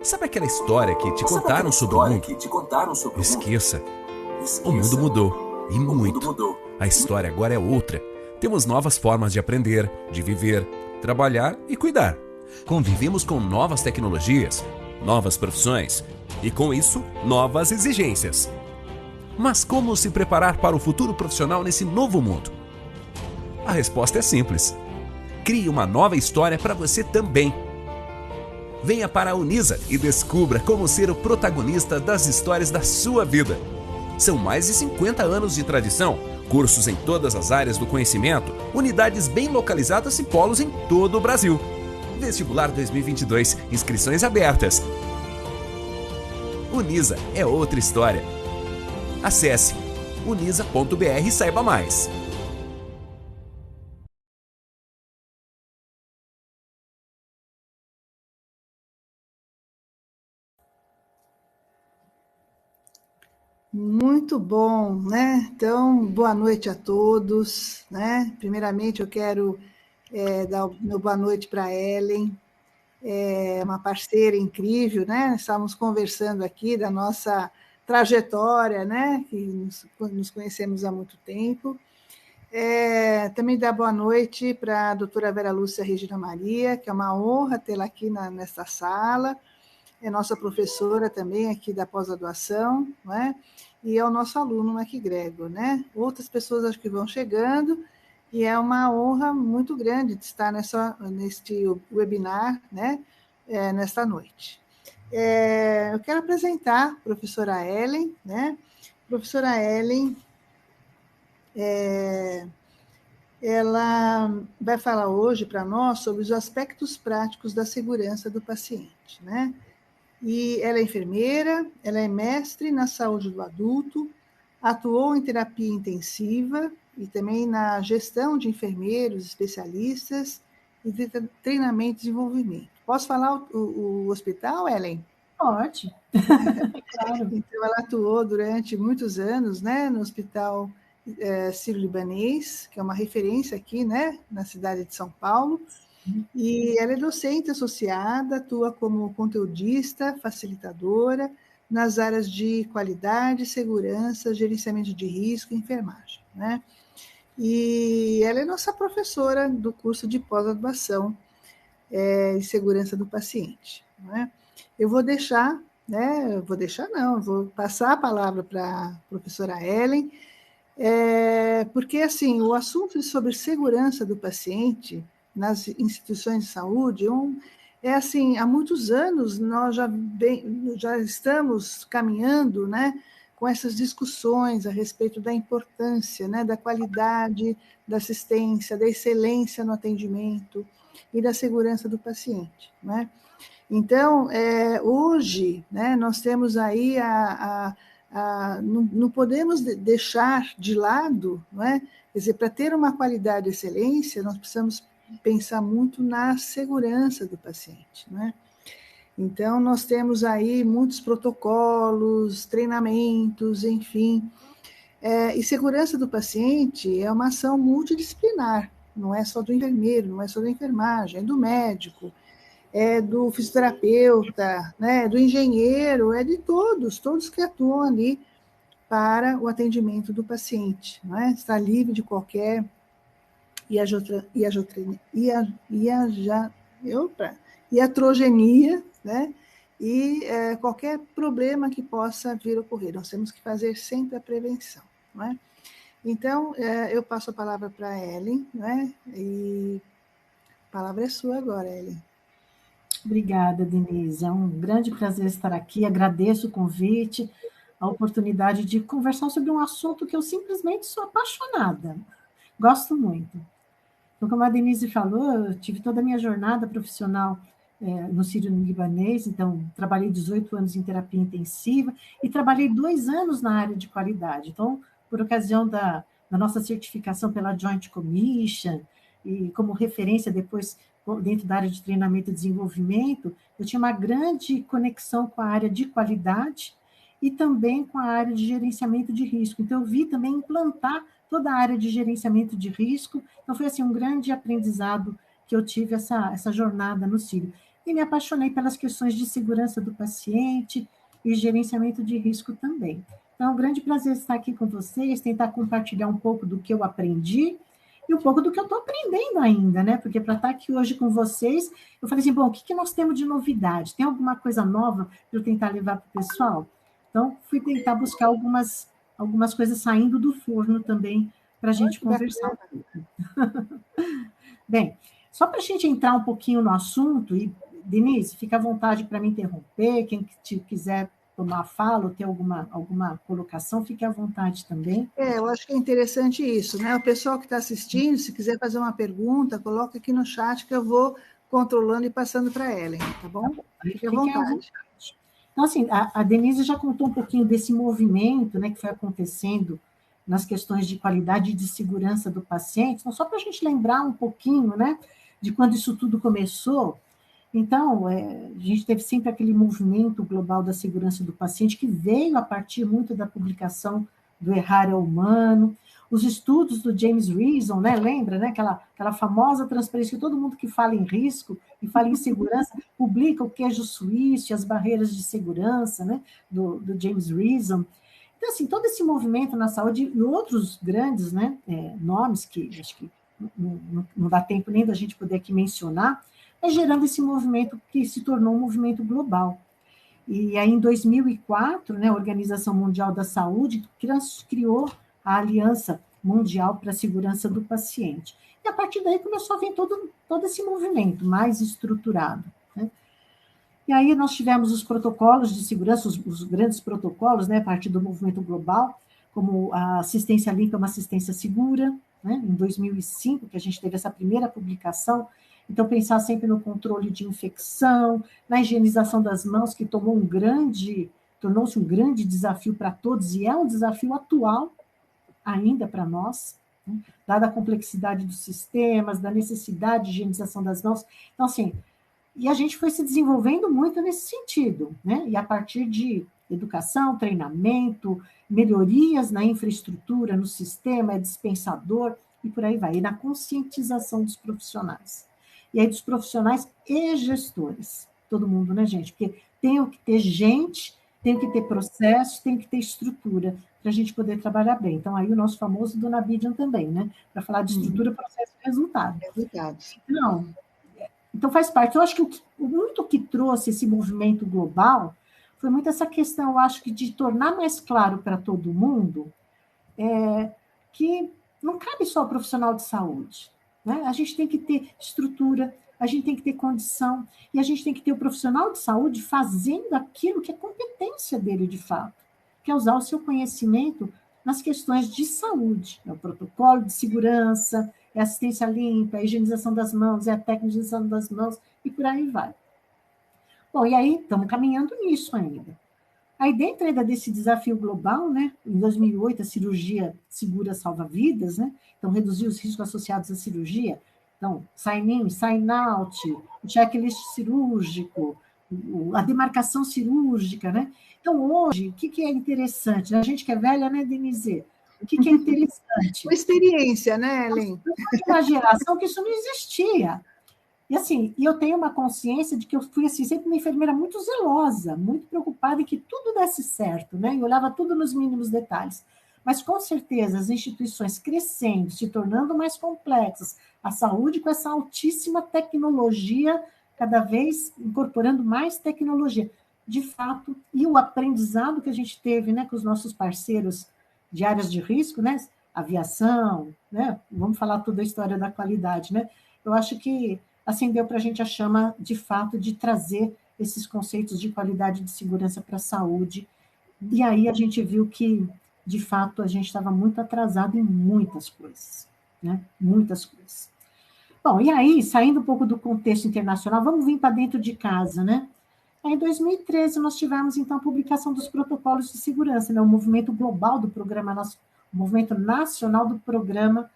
Sabe aquela história que te contaram sobre o mundo? Esqueça. O mundo mudou. E muito. A história agora é outra. Temos novas formas de aprender, de viver, trabalhar e cuidar. Convivemos com novas tecnologias, novas profissões e, com isso, novas exigências. Mas como se preparar para o futuro profissional nesse novo mundo? A resposta é simples. Crie uma nova história para você também. Venha para a Unisa e descubra como ser o protagonista das histórias da sua vida. São mais de 50 anos de tradição, cursos em todas as áreas do conhecimento, unidades bem localizadas e polos em todo o Brasil. Vestibular 2022, inscrições abertas. Unisa é outra história. Acesse unisa.br e saiba mais. Muito bom, né? Então, boa noite a todos, né? Primeiramente, eu quero dar o meu boa noite para a Ellen, uma parceira incrível, né? Estávamos conversando aqui da nossa trajetória, né? Que nos conhecemos há muito tempo. Também dar boa noite para a doutora Vera Lúcia Regina Maria, que é uma honra tê-la aqui nesta sala. É nossa professora também aqui da pós-graduação, não é? E é o nosso aluno MacGregor, né? Outras pessoas acho que vão chegando, e é uma honra muito grande de estar neste webinar, né? Nesta noite. Eu quero apresentar a professora Ellen, né? Professora Ellen, ela vai falar hoje para nós sobre os aspectos práticos da segurança do paciente, né? E ela é enfermeira, ela é mestre na saúde do adulto, atuou em terapia intensiva e também na gestão de enfermeiros, especialistas e de treinamento e desenvolvimento. Posso falar o hospital, Ellen? Pode. Claro. Então, ela atuou durante muitos anos, né, no Hospital Sírio-Libanês, que é uma referência aqui, né, na cidade de São Paulo. E ela é docente associada, atua como conteudista, facilitadora, nas áreas de qualidade, segurança, gerenciamento de risco e enfermagem, né? E ela é nossa professora do curso de pós-graduação em segurança do paciente, né? Eu vou deixar, né? Eu vou passar a palavra para a professora Ellen, porque, assim, o assunto sobre segurança do paciente nas instituições de saúde assim, há muitos anos nós já estamos caminhando, né, com essas discussões a respeito da importância, né, da qualidade da assistência, da excelência no atendimento e da segurança do paciente, né? Então, hoje, né, nós temos aí não podemos deixar de lado, não é? Quer dizer, para ter uma qualidade e excelência, nós precisamos pensar muito na segurança do paciente, né? Então, nós temos aí muitos protocolos, treinamentos, enfim. E segurança do paciente é uma ação multidisciplinar, não é só do enfermeiro, não é só da enfermagem, é do médico, é do fisioterapeuta, né, do engenheiro, é de todos que atuam ali para o atendimento do paciente, não é? Está livre de qualquer iatrogenia, né? E qualquer problema que possa vir a ocorrer. Nós temos que fazer sempre a prevenção, não é? Então, eu passo a palavra para a Ellen, né? E a palavra é sua agora, Ellen. Obrigada, Denise. É um grande prazer estar aqui. Agradeço o convite, a oportunidade de conversar sobre um assunto que eu simplesmente sou apaixonada. Gosto muito. Então, como a Denise falou, eu tive toda a minha jornada profissional no Sírio-Libanês, então trabalhei 18 anos em terapia intensiva e trabalhei 2 anos na área de qualidade. Então, por ocasião da nossa certificação pela Joint Commission e como referência depois dentro da área de treinamento e desenvolvimento, eu tinha uma grande conexão com a área de qualidade e também com a área de gerenciamento de risco. Então, eu vi também implantar toda a área de gerenciamento de risco. Então, foi assim, um grande aprendizado que eu tive essa jornada no Sírio. e me apaixonei pelas questões de segurança do paciente e gerenciamento de risco também. Então, é um grande prazer estar aqui com vocês, tentar compartilhar um pouco do que eu aprendi e um pouco do que eu estou aprendendo ainda, né? Porque para estar aqui hoje com vocês, eu falei assim, bom, o que nós temos de novidade? Tem alguma coisa nova para eu tentar levar para o pessoal? Então, fui tentar buscar algumas coisas saindo do forno também para a gente conversar um pouco. Bem, só para a gente entrar um pouquinho no assunto, e Denise, fica à vontade para me interromper, quem quiser tomar fala ou ter alguma colocação, fique à vontade também. Eu acho que é interessante isso, né? O pessoal que está assistindo, se quiser fazer uma pergunta, coloca aqui no chat que eu vou controlando e passando para a Ellen, tá bom? Fique à vontade. Então, assim, a Denise já contou um pouquinho desse movimento, né, que foi acontecendo nas questões de qualidade e de segurança do paciente, então, só para a gente lembrar um pouquinho, né, de quando isso tudo começou. Então, a gente teve sempre aquele movimento global da segurança do paciente que veio a partir muito da publicação do Errar é Humano, os estudos do James Reason, né? Lembra, né? Aquela famosa transparência que todo mundo que fala em risco e fala em segurança publica o queijo suíço e as barreiras de segurança, né? Do James Reason. Então, assim, todo esse movimento na saúde e outros grandes, né, nomes que acho que não dá tempo nem da gente poder aqui mencionar, gerando esse movimento que se tornou um movimento global. E aí, em 2004, né, a Organização Mundial da Saúde criou a Aliança Mundial para a Segurança do Paciente. E a partir daí começou a vir todo esse movimento mais estruturado, né? E aí nós tivemos os protocolos de segurança, os grandes protocolos, né, a partir do movimento global, como a assistência limpa é uma assistência segura, né, em 2005, que a gente teve essa primeira publicação. Então, pensar sempre no controle de infecção, na higienização das mãos, que tornou-se um grande desafio para todos, e é um desafio atual ainda para nós, né, dada a complexidade dos sistemas, da necessidade de higienização das mãos. Então, assim, e a gente foi se desenvolvendo muito nesse sentido, né? E a partir de educação, treinamento, melhorias na infraestrutura, no sistema, dispensador, e por aí vai, e na conscientização dos profissionais. E aí dos profissionais e gestores, todo mundo, né, gente? Porque tem que ter gente, tem que ter processo, tem que ter estrutura para a gente poder trabalhar bem. Então, aí o nosso famoso Dona Bidian também, né? Para falar de estrutura, processo e resultado. Então, faz parte. Eu acho que muito que trouxe esse movimento global foi muito essa questão, eu acho que de tornar mais claro para todo mundo que não cabe só o profissional de saúde, né? A gente tem que ter estrutura, a gente tem que ter condição, e a gente tem que ter o profissional de saúde fazendo aquilo que é competência dele de fato, que é usar o seu conhecimento nas questões de saúde, é o protocolo de segurança, é a assistência limpa, é a higienização das mãos, é a tecnização das mãos, e por aí vai. Bom, e aí estamos caminhando nisso ainda. Aí, dentro ainda desse desafio global, né, em 2008, a cirurgia segura salva vidas, né? Então, reduzir os riscos associados à cirurgia. Então, sign-in, sign-out, o checklist cirúrgico, a demarcação cirúrgica, né? Então, hoje, o que é interessante? A gente que é velha, né, Denise? O que é interessante? Uma experiência, né, Ellen? Eu sou de uma geração que isso não existia. E assim, eu tenho uma consciência de que eu fui assim, sempre uma enfermeira muito zelosa, muito preocupada em que tudo desse certo, né? E olhava tudo nos mínimos detalhes. Mas, com certeza, as instituições crescendo, se tornando mais complexas, a saúde com essa altíssima tecnologia, cada vez incorporando mais tecnologia, de fato, e o aprendizado que a gente teve, né, com os nossos parceiros de áreas de risco, né? Aviação, né? Vamos falar toda a história da qualidade, né? Eu acho que acendeu para a gente a chama, de fato, de trazer esses conceitos de qualidade e de segurança para a saúde. E aí a gente viu que, de fato, a gente estava muito atrasado em muitas coisas, né? Muitas coisas. Bom, e aí, saindo um pouco do contexto internacional, vamos vir para dentro de casa, né? Aí, em 2013, nós tivemos, então, a publicação dos protocolos de segurança, né? O movimento global do programa, o movimento nacional do programa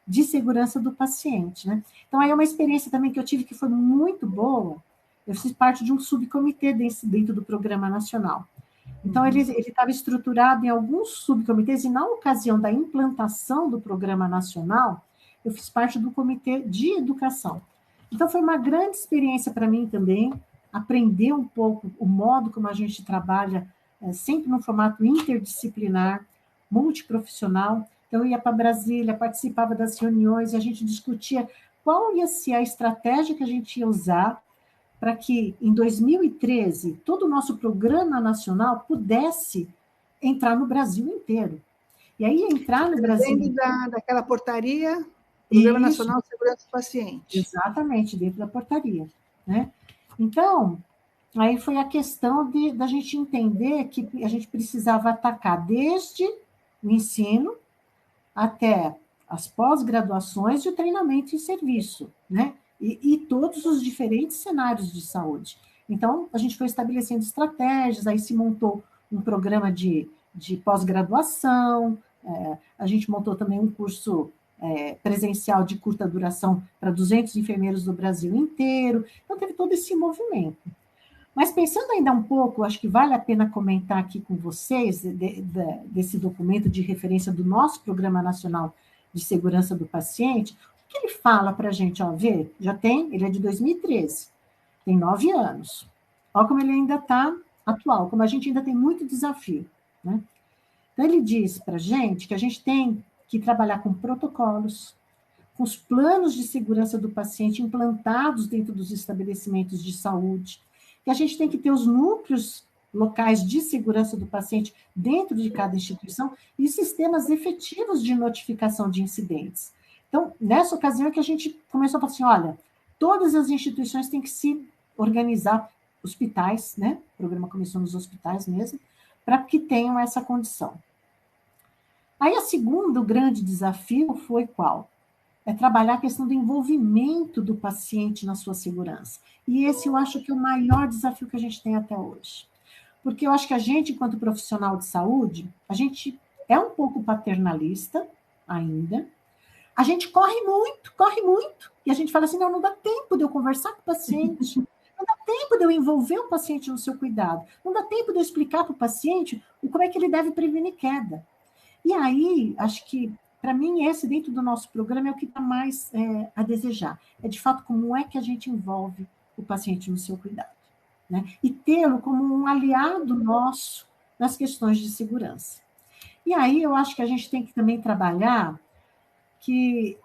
de segurança do paciente, né? Então, aí é uma experiência também que eu tive que foi muito boa. Eu fiz parte de um subcomitê dentro do Programa Nacional. Então, ele estava estruturado em alguns subcomitês, e na ocasião da implantação do Programa Nacional, eu fiz parte do Comitê de Educação. Então, foi uma grande experiência para mim também, aprender um pouco o modo como a gente trabalha, sempre no formato interdisciplinar, multiprofissional. Então, eu ia para Brasília, participava das reuniões, e a gente discutia qual ia ser a estratégia que a gente ia usar para que, em 2013, todo o nosso programa nacional pudesse entrar no Brasil inteiro. E aí, entrar no Brasil... Dentro daquela portaria, Programa Nacional de Segurança do Paciente. Exatamente, dentro da portaria, né? Então, aí foi a questão da gente entender que a gente precisava atacar desde o ensino até as pós-graduações e o treinamento em serviço, né? E todos os diferentes cenários de saúde. Então, a gente foi estabelecendo estratégias, aí se montou um programa de pós-graduação, a gente montou também um curso presencial de curta duração para 200 enfermeiros do Brasil inteiro. Então, teve todo esse movimento. Mas pensando ainda um pouco, acho que vale a pena comentar aqui com vocês desse documento de referência do nosso Programa Nacional de Segurança do Paciente. O que ele fala para a gente? Ó, vê, ele é de 2013, tem 9 anos. Olha como ele ainda está atual, como a gente ainda tem muito desafio, né? Então, ele diz para a gente que a gente tem que trabalhar com protocolos, com os planos de segurança do paciente implantados dentro dos estabelecimentos de saúde, que a gente tem que ter os núcleos locais de segurança do paciente dentro de cada instituição e sistemas efetivos de notificação de incidentes. Então, nessa ocasião é que a gente começou a falar assim, olha, todas as instituições têm que se organizar, hospitais, né? O programa começou nos hospitais mesmo, para que tenham essa condição. Aí, o segundo grande desafio foi qual? É trabalhar a questão do envolvimento do paciente na sua segurança. E esse eu acho que é o maior desafio que a gente tem até hoje. Porque eu acho que a gente, enquanto profissional de saúde, a gente é um pouco paternalista ainda. A gente corre muito, e a gente fala assim, não dá tempo de eu conversar com o paciente, não dá tempo de eu envolver o paciente no seu cuidado, não dá tempo de eu explicar para o paciente como é que ele deve prevenir queda. E aí, acho que, para mim, esse, dentro do nosso programa, é o que está mais a desejar. É, de fato, como é que a gente envolve o paciente no seu cuidado, né? E tê-lo como um aliado nosso nas questões de segurança. E aí, eu acho que a gente tem que também trabalhar que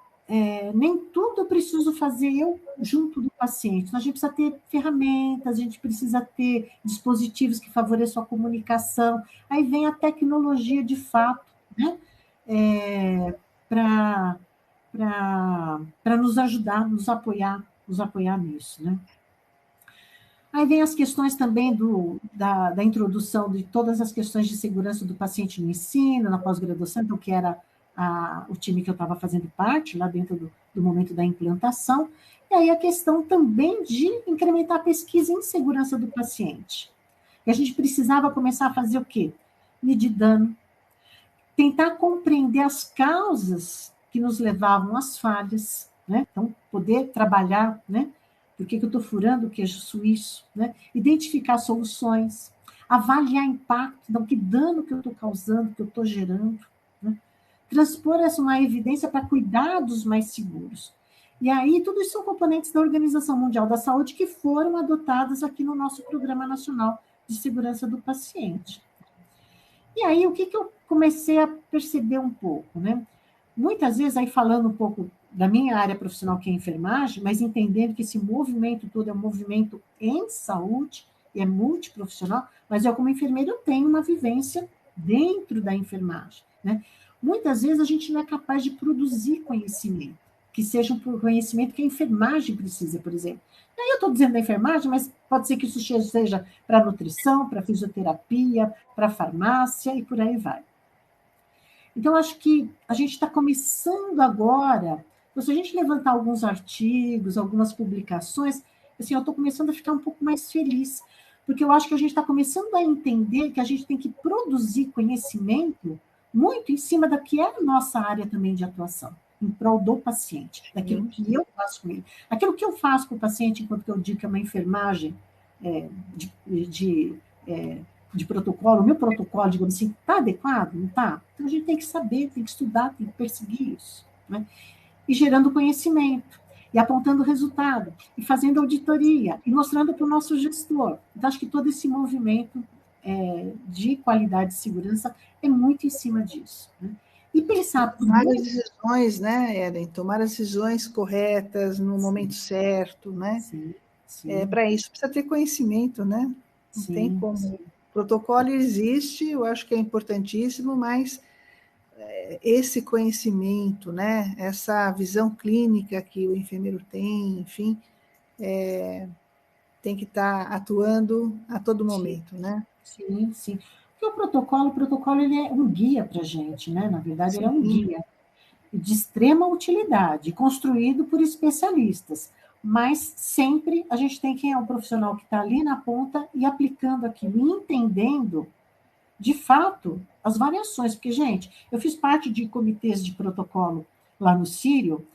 nem tudo eu preciso fazer eu junto do paciente. A gente precisa ter ferramentas, a gente precisa ter dispositivos que favoreçam a comunicação. Aí vem a tecnologia de fato, né? Para nos ajudar, nos apoiar nisso, né? Aí vem as questões também da introdução de todas as questões de segurança do paciente no ensino, na pós-graduação, então, que era o time que eu estava fazendo parte, lá dentro do momento da implantação, e aí a questão também de incrementar a pesquisa em segurança do paciente. E a gente precisava começar a fazer o quê? Medir dano, tentar compreender as causas que nos levavam às falhas, né? Então, poder trabalhar, né? Por que eu estou furando o queijo suíço, né? Identificar soluções, avaliar impacto, então, que dano que eu estou causando, que eu estou gerando, né? Transpor essa uma evidência para cuidados mais seguros. E aí, tudo isso são componentes da Organização Mundial da Saúde que foram adotadas aqui no nosso Programa Nacional de Segurança do Paciente. E aí, o que eu comecei a perceber um pouco, né? Muitas vezes, aí falando um pouco da minha área profissional, que é a enfermagem, mas entendendo que esse movimento todo é um movimento em saúde, e é multiprofissional, mas eu, como enfermeira, eu tenho uma vivência dentro da enfermagem, né? Muitas vezes a gente não é capaz de produzir conhecimento, que seja um conhecimento que a enfermagem precisa, por exemplo. E aí eu estou dizendo da enfermagem, mas pode ser que isso seja para nutrição, para fisioterapia, para farmácia e por aí vai. Então, acho que a gente está começando agora, se a gente levantar alguns artigos, algumas publicações, assim, eu estou começando a ficar um pouco mais feliz, porque eu acho que a gente está começando a entender que a gente tem que produzir conhecimento muito em cima da que é a nossa área também de atuação, em prol do paciente, daquilo que eu faço com ele. Aquilo que eu faço com o paciente, enquanto eu digo que é uma enfermagem de protocolo, o meu protocolo, digamos assim, está adequado? Não está? Então, a gente tem que saber, tem que estudar, tem que perseguir isso, né? E gerando conhecimento. e apontando resultado, e fazendo auditoria, e mostrando para o nosso gestor. Então, acho que todo esse movimento de qualidade e segurança é muito em cima disso. Né? E pensar... Tomar as decisões, né, Ellen? Tomar as decisões corretas no momento certo, né? Sim, sim. Para isso precisa ter conhecimento, né? Não tem como. Sim. O protocolo existe, eu acho que é importantíssimo, mas esse conhecimento, né? Essa visão clínica que o enfermeiro tem, enfim, tem que estar atuando a todo momento, né? Sim, sim. Porque o protocolo ele é um guia para a gente, né? Na verdade, ele é um guia de extrema utilidade, construído por especialistas. Mas sempre a gente tem quem é o profissional que está ali na ponta e aplicando aquilo, e entendendo, de fato, as variações. Porque, gente, eu fiz parte de comitês de protocolo lá no Sírio,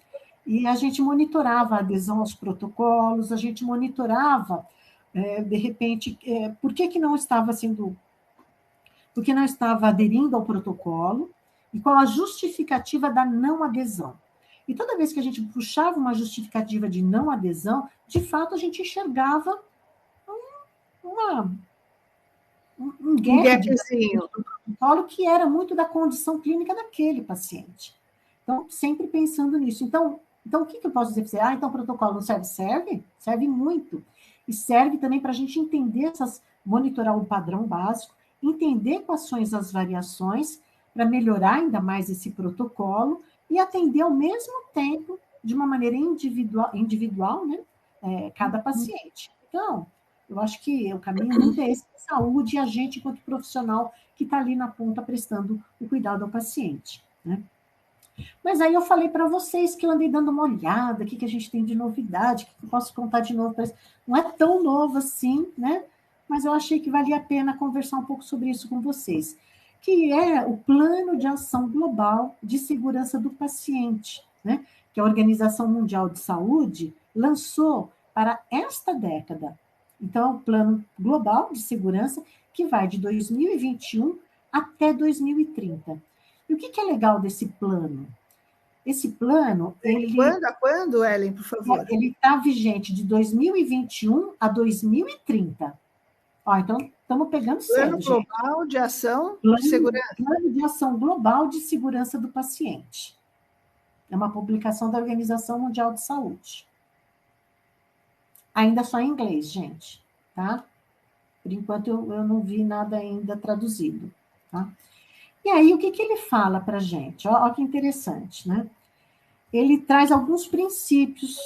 e a gente monitorava a adesão aos protocolos, a gente monitorava, de repente, por que não estava sendo... Porque não estava aderindo ao protocolo, e qual a justificativa da não adesão. E toda vez que a gente puxava uma justificativa de não adesão, de fato a gente enxergava um gap do protocolo que era muito da condição clínica daquele paciente. Então, sempre pensando nisso. Então o que eu posso dizer para você? Então o protocolo não serve? Serve? Serve muito. E serve também para a gente entender monitorar um padrão básico, entender quais são as variações para melhorar ainda mais esse protocolo e atender ao mesmo tempo, de uma maneira individual, né, cada paciente. Então, eu acho que o caminho muito é esse de saúde e a gente, enquanto profissional, que está ali na ponta prestando o cuidado ao paciente. Né? Mas aí eu falei para vocês que eu andei dando uma olhada, o que a gente tem de novidade, o que eu posso contar de novo. Não é tão novo assim, né? Mas eu achei que valia a pena conversar um pouco sobre isso com vocês, que é o Plano de Ação Global de Segurança do Paciente, né? Que a Organização Mundial de Saúde lançou para esta década. Então, é o Plano Global de Segurança que vai de 2021 até 2030. E o que é legal desse plano? Esse plano, ele... Quando, Ellen, por favor? Ele está vigente de 2021 a 2030. Ó, então, estamos pegando Plano sério, Global gente. de Ação de Segurança. Plano de Ação Global de Segurança do Paciente. É uma publicação da Organização Mundial de Saúde. Ainda só em inglês, gente, tá? Por enquanto, eu não vi nada ainda traduzido, tá? E aí, o que ele fala para a gente? Ó, que interessante, né? Ele traz alguns princípios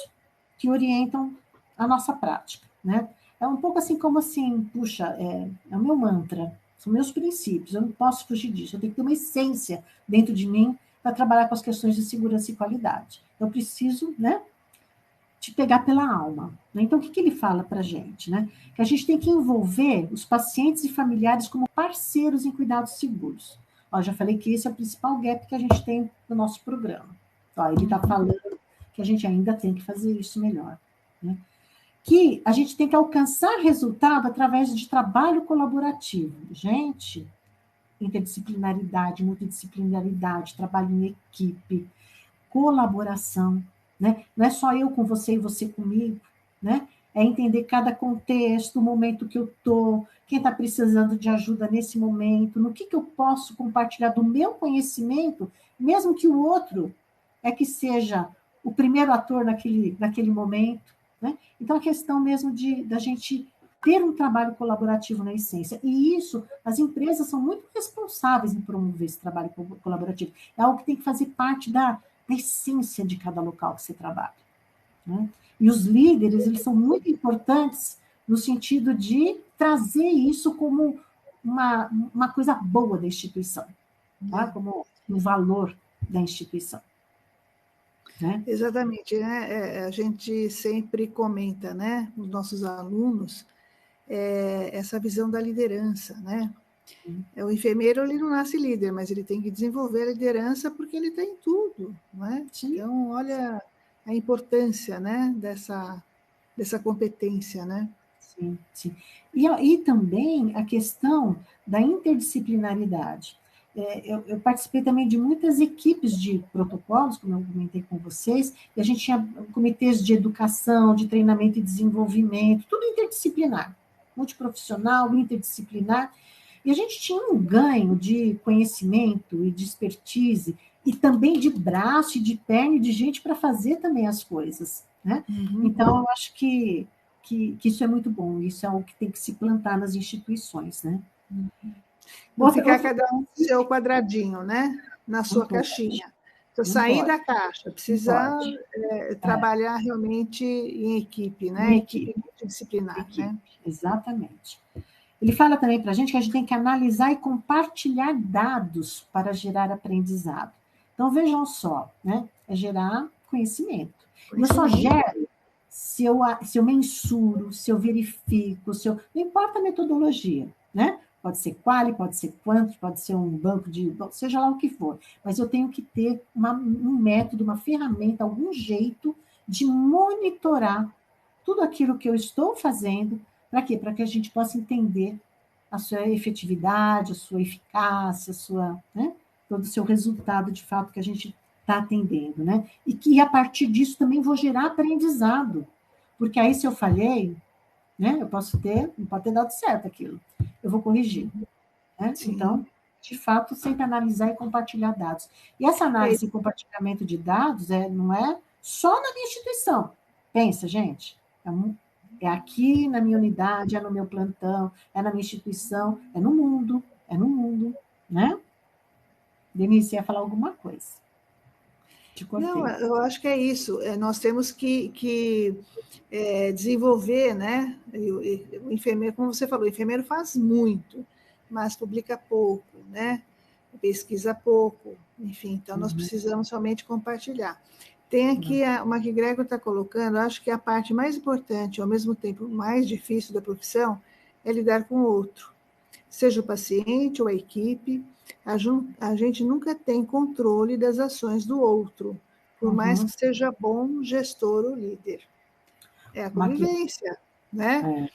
que orientam a nossa prática, né? É um pouco assim como assim, puxa, é o meu mantra, são meus princípios, eu não posso fugir disso, eu tenho que ter uma essência dentro de mim para trabalhar com as questões de segurança e qualidade. Eu preciso, né, te pegar pela alma. Né? Então, o que ele fala para a gente? Né? Que a gente tem que envolver os pacientes e familiares como parceiros em cuidados seguros. Ó, já falei que esse é o principal gap que a gente tem no nosso programa. Ó, ele está falando que a gente ainda tem que fazer isso melhor. Né? Que a gente tem que alcançar resultado através de trabalho colaborativo. Gente, interdisciplinaridade, multidisciplinaridade, trabalho em equipe, colaboração. Né? Não é só eu com você e você comigo, né? É entender cada contexto, o momento que eu estou, quem está precisando de ajuda nesse momento, no que eu posso compartilhar do meu conhecimento, mesmo que o outro que seja o primeiro ator naquele momento. Né? Então, a questão mesmo da gente ter um trabalho colaborativo na essência. E isso, as empresas são muito responsáveis em promover esse trabalho colaborativo. É algo que tem que fazer parte da essência de cada local que você trabalha. Né? E os líderes, eles são muito importantes no sentido de trazer isso como uma coisa boa da instituição, tá? Como um valor da instituição. Né? Exatamente, né? A gente sempre comenta, né, os nossos alunos, essa visão da liderança, né? O enfermeiro, ele não nasce líder, mas ele tem que desenvolver a liderança porque ele tem tudo, não é? Sim. Então, olha a importância, né, dessa competência, né? Sim, sim. E também a questão da interdisciplinaridade. eu participei também de muitas equipes de protocolos, como eu comentei com vocês, e a gente tinha comitês de educação, de treinamento e desenvolvimento, tudo interdisciplinar, multiprofissional, interdisciplinar, e a gente tinha um ganho de conhecimento e de expertise, e também de braço e de perna e de gente para fazer também as coisas, né? Então, eu acho que isso é muito bom, isso é algo que tem que se plantar nas instituições, né? Não ficar cada um no seu quadradinho, né? Na sua caixinha. Então, sair da caixa, precisa trabalhar realmente em equipe, né? Equipe multidisciplinar, né? Exatamente. Ele fala também para a gente que a gente tem que analisar e compartilhar dados para gerar aprendizado. Então, vejam só, né? É gerar conhecimento. E eu só gero se eu mensuro, se eu verifico, não importa a metodologia, né? Pode ser quali, pode ser quant, pode ser um banco de... seja lá o que for. Mas eu tenho que ter um método, uma ferramenta, algum jeito de monitorar tudo aquilo que eu estou fazendo. Para quê? Para que a gente possa entender a sua efetividade, a sua eficácia, né? Todo o seu resultado, de fato, que a gente está atendendo, né? E que, a partir disso, também vou gerar aprendizado. Porque aí, se eu falhei, né? Não pode ter dado certo aquilo. Eu vou corrigir. Né? Então, de fato, sempre analisar e compartilhar dados. E essa análise e compartilhamento de dados não é só na minha instituição. Pensa, gente, é aqui na minha unidade, é no meu plantão, é na minha instituição, é no mundo, né? Denise, você ia falar alguma coisa? Te cortei. Não, eu acho que é isso. Nós temos que desenvolver, né? O enfermeiro, como você falou, o enfermeiro faz muito, mas publica pouco, né? Pesquisa pouco, enfim, então nós precisamos somente compartilhar. Tem aqui o MacGregor está colocando, acho que a parte mais importante, ao mesmo tempo mais difícil da profissão, é lidar com o outro. Seja o paciente ou a equipe, a gente nunca tem controle das ações do outro, por mais que seja bom gestor ou líder. É a convivência, né?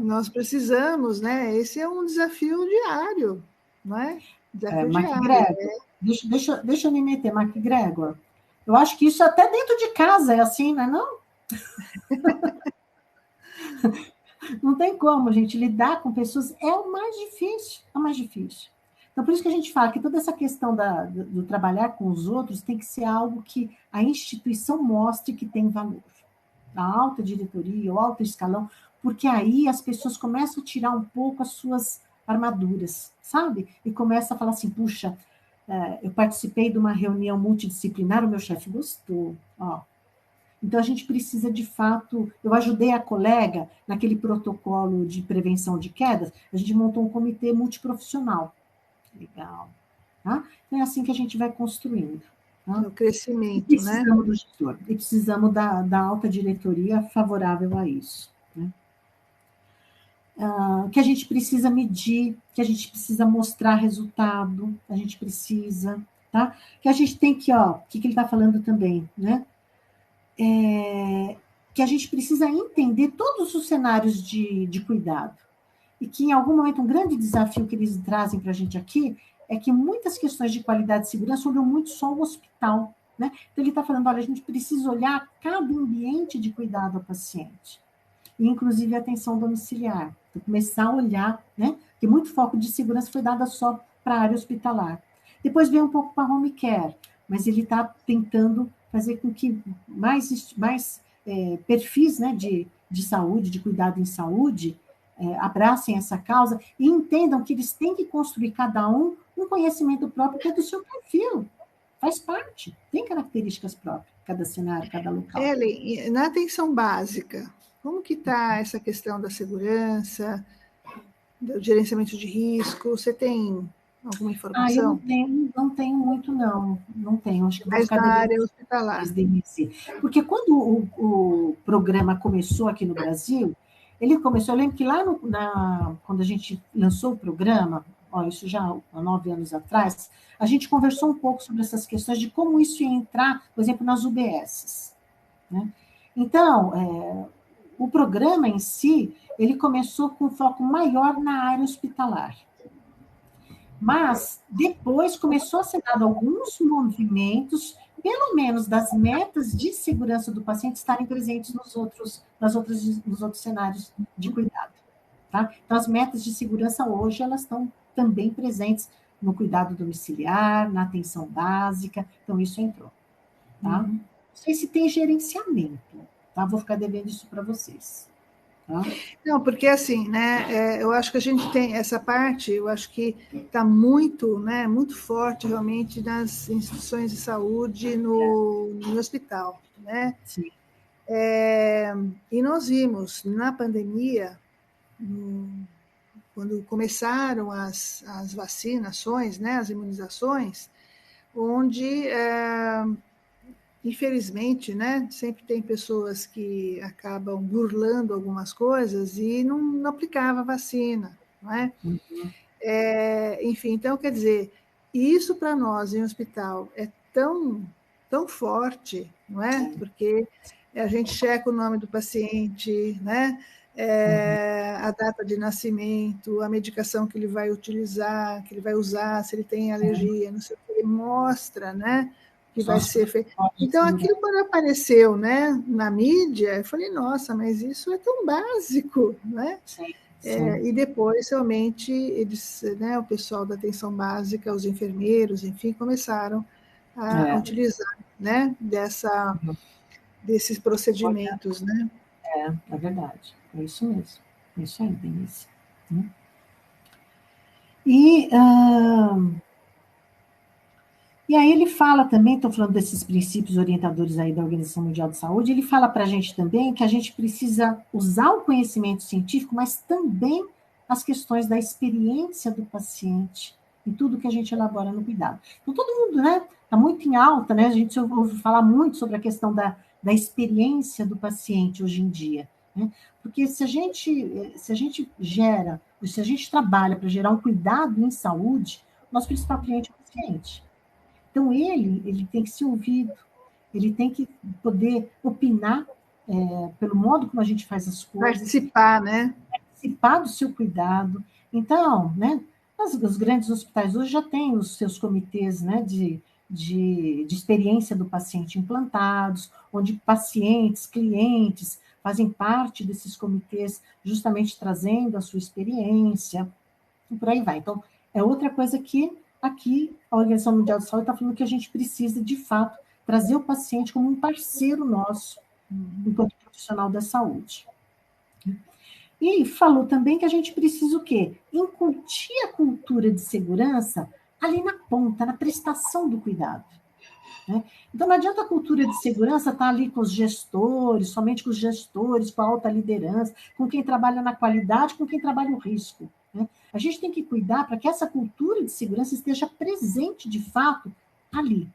Nós precisamos, né? Esse é um desafio diário, não é? Desafio diário. Deixa eu me meter, MacGregor. Eu acho que isso até dentro de casa é assim, não é não? Não tem como, gente, lidar com pessoas é o mais difícil, Então, por isso que a gente fala que toda essa questão do trabalhar com os outros tem que ser algo que a instituição mostre que tem valor. A alta diretoria, o alto escalão, porque aí as pessoas começam a tirar um pouco as suas armaduras, sabe? E começam a falar assim, puxa, eu participei de uma reunião multidisciplinar, o meu chefe gostou, ó. Então, a gente precisa, de fato... Eu ajudei a colega naquele protocolo de prevenção de quedas, a gente montou um comitê multiprofissional. Legal. Tá? Então, é assim que a gente vai construindo. Tá? O crescimento, precisamos do gestor, e precisamos da alta diretoria favorável a isso. Né? Que a gente precisa medir, que a gente precisa mostrar resultado, a gente precisa... Tá? Que a gente tem que... o que ele está falando também, né? Que a gente precisa entender todos os cenários de cuidado. E que, em algum momento, um grande desafio que eles trazem para a gente aqui é que muitas questões de qualidade e segurança olham muito só o hospital. Né? Então, ele está falando, olha, a gente precisa olhar cada ambiente de cuidado ao paciente. E, inclusive, a atenção domiciliar. Então, começar a olhar, né? Porque muito foco de segurança foi dado só para a área hospitalar. Depois veio um pouco para a home care, mas ele está tentando fazer com que mais perfis, né, de saúde, de cuidado em saúde, abracem essa causa e entendam que eles têm que construir cada um conhecimento próprio que é do seu perfil. Faz parte, tem características próprias, cada cenário, cada local. Ellen, na atenção básica, como que está essa questão da segurança, do gerenciamento de risco? Você tem alguma informação? Eu não tenho muito, não. Não tenho. Acho que mais na área hospitalar. Porque quando o programa começou aqui no Brasil, ele começou, eu lembro que lá quando a gente lançou o programa, isso já há 9 anos atrás, a gente conversou um pouco sobre essas questões de como isso ia entrar, por exemplo, nas UBSs. Né? Então, o programa em si, ele começou com um foco maior na área hospitalar. Mas depois começou a ser dado alguns movimentos, pelo menos das metas de segurança do paciente estarem presentes nos outros cenários de cuidado. Tá? Então, as metas de segurança hoje, elas estão também presentes no cuidado domiciliar, na atenção básica, então isso entrou. Tá? Não sei se tem gerenciamento, tá? Vou ficar devendo isso para vocês. Tá? Não, porque assim, né, eu acho que a gente tem essa parte, eu acho que está muito, né, muito forte realmente nas instituições de saúde, no hospital, né? Sim. E nós vimos na pandemia, quando começaram as vacinações, né, as imunizações, onde infelizmente, né, sempre tem pessoas que acabam burlando algumas coisas e não aplicava a vacina, não é? Uhum. Enfim, então, quer dizer, isso para nós em hospital é tão forte, não é? Porque a gente checa o nome do paciente, né? A data de nascimento, a medicação que ele vai utilizar, que ele vai usar, se ele tem alergia, não sei o que, ele mostra, né? Que vai ser feito. Então, aquilo quando apareceu, né, na mídia, eu falei, nossa, mas isso é tão básico, né? Sim. E depois, realmente, eles, né, o pessoal da atenção básica, os enfermeiros, enfim, começaram a utilizar, né, desses procedimentos, né? É verdade. É isso mesmo. É isso aí, Denise. E aí ele fala também, estou falando desses princípios orientadores aí da Organização Mundial de Saúde, ele fala para a gente também que a gente precisa usar o conhecimento científico, mas também as questões da experiência do paciente em tudo que a gente elabora no cuidado. Então, todo mundo, né, está muito em alta, né, a gente ouve falar muito sobre a questão da experiência do paciente hoje em dia, né, porque se a gente trabalha para gerar um cuidado em saúde, nosso principal cliente é o paciente. Então, ele tem que ser ouvido, ele tem que poder opinar pelo modo como a gente faz as coisas. Participar, né? Participar do seu cuidado. Então, né, os grandes hospitais hoje já têm os seus comitês, né, de experiência do paciente implantados, onde pacientes, clientes fazem parte desses comitês, justamente trazendo a sua experiência, e por aí vai. Então, é outra coisa que aqui a Organização Mundial de Saúde está falando que a gente precisa, de fato, trazer o paciente como um parceiro nosso, enquanto profissional da saúde. E falou também que a gente precisa o quê? Incutir a cultura de segurança ali na ponta, na prestação do cuidado. Né? Então, não adianta a cultura de segurança estar ali com os gestores, somente com os gestores, com a alta liderança, com quem trabalha na qualidade, com quem trabalha o risco. Né? A gente tem que cuidar para que essa cultura de segurança esteja presente, de fato, ali,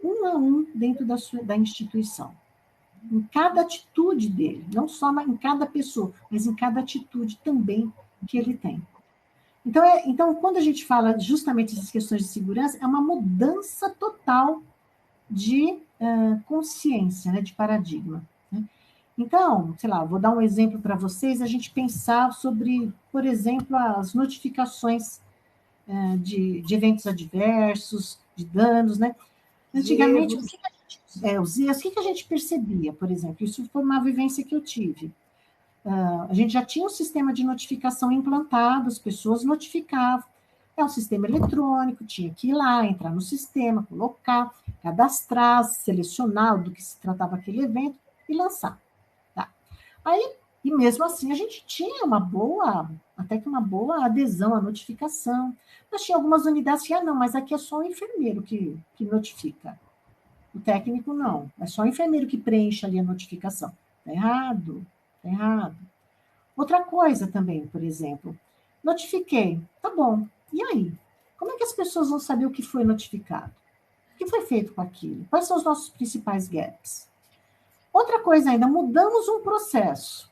um a um, dentro da instituição. Em cada atitude dele, não só em cada pessoa, mas em cada atitude também que ele tem. Então, quando a gente fala justamente dessas questões de segurança, é uma mudança total de consciência, né, de paradigma. Né? Então, sei lá, vou dar um exemplo para vocês, a gente pensar sobre, por exemplo, as notificações de eventos adversos, de danos, né? Antigamente, os erros, o que a gente percebia, por exemplo? Isso foi uma vivência que eu tive. A gente já tinha um sistema de notificação implantado, as pessoas notificavam. É um sistema eletrônico, tinha que ir lá, entrar no sistema, colocar, cadastrar, selecionar do que se tratava aquele evento e lançar. Tá? Aí, e mesmo assim, a gente tinha até que uma boa adesão à notificação. Mas tinha algumas unidades que, não, mas aqui é só o enfermeiro que notifica. O técnico não, é só o enfermeiro que preenche ali a notificação. Está errado, está errado. Outra coisa também, por exemplo, notifiquei, tá bom, e aí? Como é que as pessoas vão saber o que foi notificado? O que foi feito com aquilo? Quais são os nossos principais gaps? Outra coisa ainda, mudamos um processo,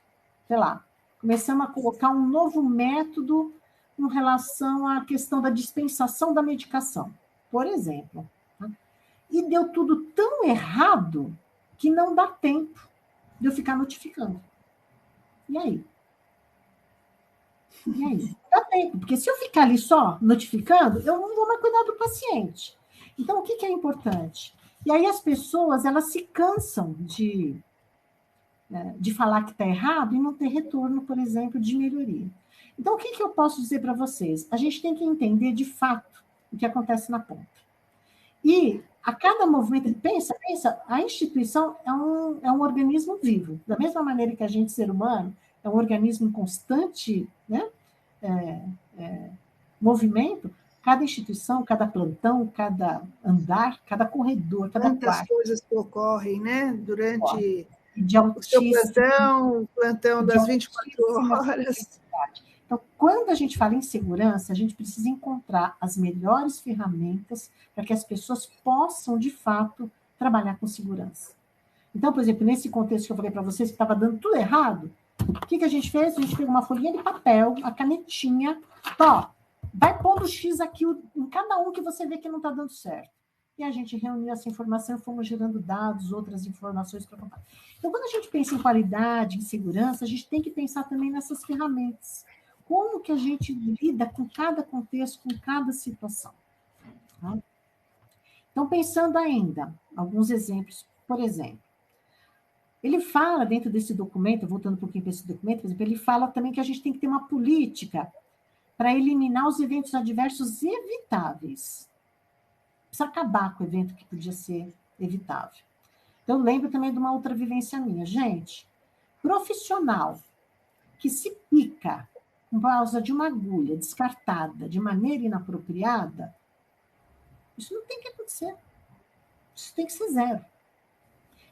sei lá, começamos a colocar um novo método em relação à questão da dispensação da medicação, por exemplo. E deu tudo tão errado que não dá tempo de eu ficar notificando. E aí? E aí? Dá tempo, porque se eu ficar ali só notificando, eu não vou mais cuidar do paciente. Então, o que é importante? E aí as pessoas, elas se cansam de falar que está errado e não ter retorno, por exemplo, de melhoria. Então, o que eu posso dizer para vocês? A gente tem que entender, de fato, o que acontece na ponta. E a cada movimento, pensa, a instituição é um organismo vivo. Da mesma maneira que a gente, ser humano, é um organismo em constante, né, movimento, cada instituição, cada plantão, cada andar, cada corredor, cada Quantas quarto. coisas que ocorrem, né? Durante De o seu altíssima, plantão, o plantão de das 24 altíssima horas. complexidade. Então, quando a gente fala em segurança, a gente precisa encontrar as melhores ferramentas para que as pessoas possam, de fato, trabalhar com segurança. Então, por exemplo, nesse contexto que eu falei para vocês, que estava dando tudo errado, o que a gente fez? A gente pegou uma folhinha de papel, a canetinha, ó, vai pondo X aqui em cada um que você vê que não está dando certo. E a gente reuniu essa informação e fomos gerando dados, outras informações para contar. Então, quando a gente pensa em qualidade, em segurança, a gente tem que pensar também nessas ferramentas. Como que a gente lida com cada contexto, com cada situação. Tá? Então, pensando ainda, alguns exemplos, por exemplo, ele fala dentro desse documento, voltando um pouquinho para esse documento, por exemplo, ele fala também que a gente tem que ter uma política para eliminar os eventos adversos evitáveis. Precisa acabar com o evento que podia ser evitável. Então, eu lembro também de uma outra vivência minha. Gente, profissional que se pica por causa de uma agulha descartada de maneira inapropriada, isso não tem que acontecer. Isso tem que ser zero.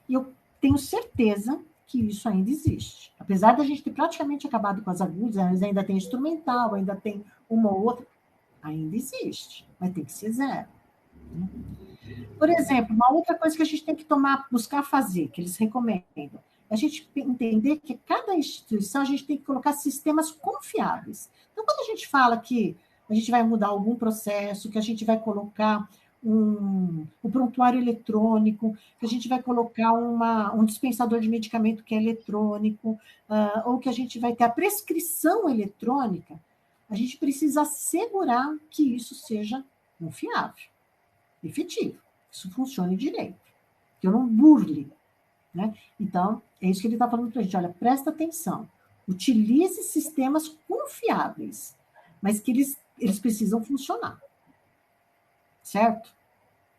E eu tenho certeza que isso ainda existe. Apesar da gente ter praticamente acabado com as agulhas, ainda tem instrumental, ainda tem uma ou outra, ainda existe, mas tem que ser zero. Por exemplo, uma outra coisa que a gente tem que buscar fazer, que eles recomendam, é a gente entender que cada instituição a gente tem que colocar sistemas confiáveis. Então, quando a gente fala que a gente vai mudar algum processo, que a gente vai colocar um prontuário eletrônico, que a gente vai colocar um dispensador de medicamento que é eletrônico, ou que a gente vai ter a prescrição eletrônica, a gente precisa assegurar que isso seja confiável, efetivo, que isso funcione direito, que eu não burle. Né? Então, é isso que ele está falando para a gente. Olha, presta atenção. Utilize sistemas confiáveis, mas que eles precisam funcionar. Certo?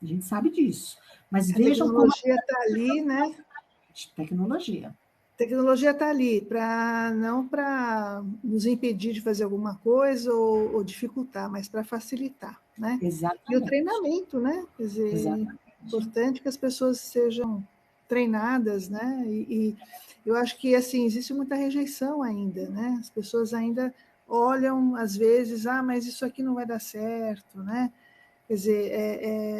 A gente sabe disso. Mas vejam como... A tecnologia está ali, né? Tecnologia. A tecnologia está ali, não para nos impedir de fazer alguma coisa ou dificultar, mas para facilitar. Né? Exatamente. E o treinamento, né? Quer dizer, é importante que as pessoas sejam treinadas, né? E eu acho que assim existe muita rejeição ainda, né? As pessoas ainda olham às vezes, mas isso aqui não vai dar certo, né? Quer dizer,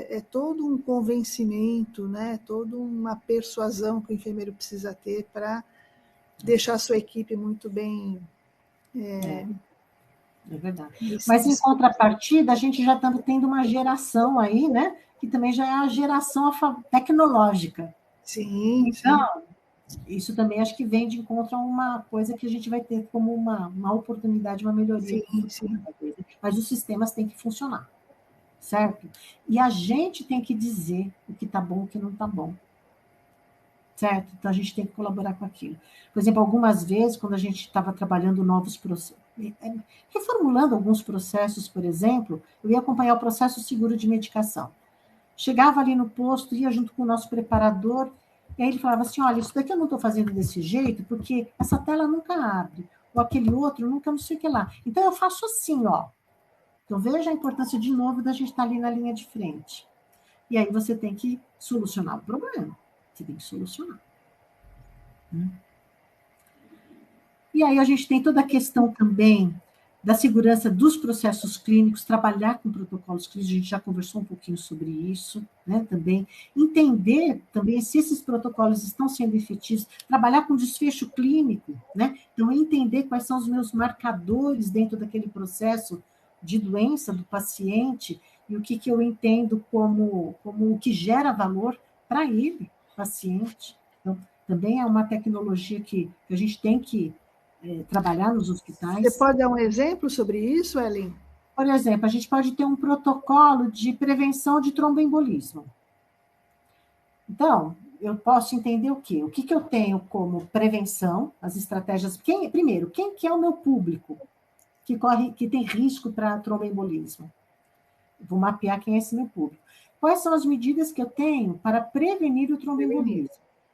é todo um convencimento, né? Toda uma persuasão que o enfermeiro precisa ter para deixar a sua equipe muito bem. É verdade. Mas, em contrapartida, a gente já está tendo uma geração aí, né? Que também já é a geração tecnológica. Sim, então, isso também acho que vem de encontro a uma coisa que a gente vai ter como uma oportunidade, uma melhoria. Sim. Mas os sistemas têm que funcionar. Certo? E a gente tem que dizer o que está bom e o que não está bom. Certo? Então, a gente tem que colaborar com aquilo. Por exemplo, algumas vezes, quando a gente estava trabalhando novos processos, reformulando alguns processos, por exemplo, eu ia acompanhar o processo seguro de medicação. Chegava ali no posto, ia junto com o nosso preparador, e aí ele falava assim, olha, isso daqui eu não estou fazendo desse jeito, porque essa tela nunca abre, ou aquele outro nunca não sei o que lá. Então, eu faço assim, ó. Então, veja a importância, de novo, da gente estar ali na linha de frente. E aí você tem que solucionar o problema. Você tem que solucionar. E aí a gente tem toda a questão também da segurança dos processos clínicos, trabalhar com protocolos clínicos, a gente já conversou um pouquinho sobre isso, né, também. Entender também se esses protocolos estão sendo efetivos, trabalhar com desfecho clínico, né, então entender quais são os meus marcadores dentro daquele processo de doença do paciente e o que eu entendo como o que gera valor para ele, paciente. Então, também é uma tecnologia que a gente tem que trabalhar nos hospitais. Você pode dar um exemplo sobre isso, Ellen? Por exemplo, a gente pode ter um protocolo de prevenção de tromboembolismo. Então, eu posso entender o quê? O que eu tenho como prevenção, as estratégias... Primeiro, quem que é o meu público que tem risco para tromboembolismo? Vou mapear quem é esse meu público. Quais são as medidas que eu tenho para prevenir o tromboembolismo?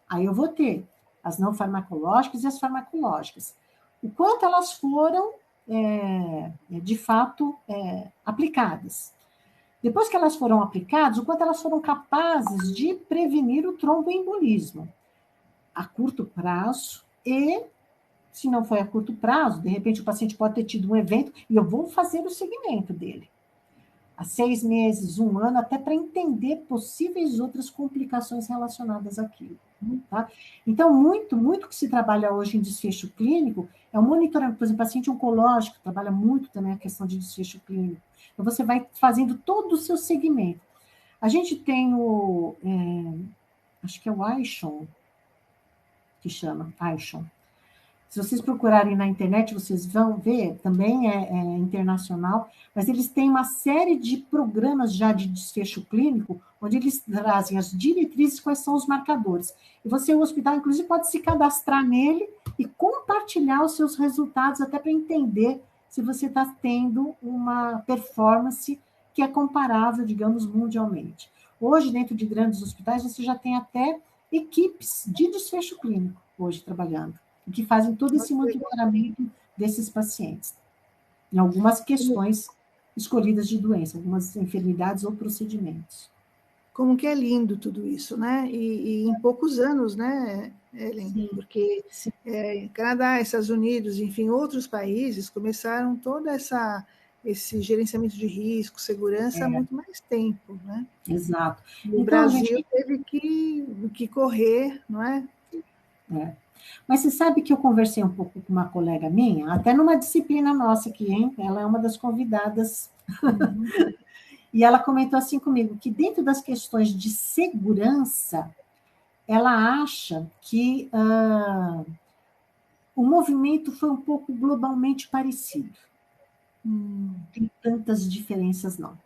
Aí eu vou ter as não farmacológicas e as farmacológicas. O quanto elas foram, de fato, aplicadas. Depois que elas foram aplicadas, o quanto elas foram capazes de prevenir o tromboembolismo a curto prazo e, se não foi a curto prazo, de repente o paciente pode ter tido um evento e eu vou fazer o seguimento dele. Há 6 meses, 1 ano, até para entender possíveis outras complicações relacionadas àquilo. Tá? Então, muito que se trabalha hoje em desfecho clínico é o monitoramento. Por exemplo, paciente oncológico trabalha muito também a questão de desfecho clínico. Então, você vai fazendo todo o seu segmento. A gente tem acho que é o Aishon, que chama, Aishon. Se vocês procurarem na internet, vocês vão ver, também é internacional, mas eles têm uma série de programas já de desfecho clínico, onde eles trazem as diretrizes, quais são os marcadores. E você, o hospital, inclusive, pode se cadastrar nele e compartilhar os seus resultados, até para entender se você está tendo uma performance que é comparável, digamos, mundialmente. Hoje, dentro de grandes hospitais, você já tem até equipes de desfecho clínico, hoje, trabalhando, que fazem todo esse monitoramento desses pacientes, em algumas questões escolhidas de doença, algumas enfermidades ou procedimentos. Como que é lindo tudo isso, né? E em poucos anos, né, Ellen? Sim, porque sim. Canadá, Estados Unidos, enfim, outros países começaram todo esse gerenciamento de risco, segurança há muito mais tempo, né? Exato. O Brasil teve que correr, não é? Mas você sabe que eu conversei um pouco com uma colega minha, até numa disciplina nossa aqui, hein? Ela é uma das convidadas. E ela comentou assim comigo, que dentro das questões de segurança, ela acha que o movimento foi um pouco globalmente parecido. Não tem tantas diferenças, não.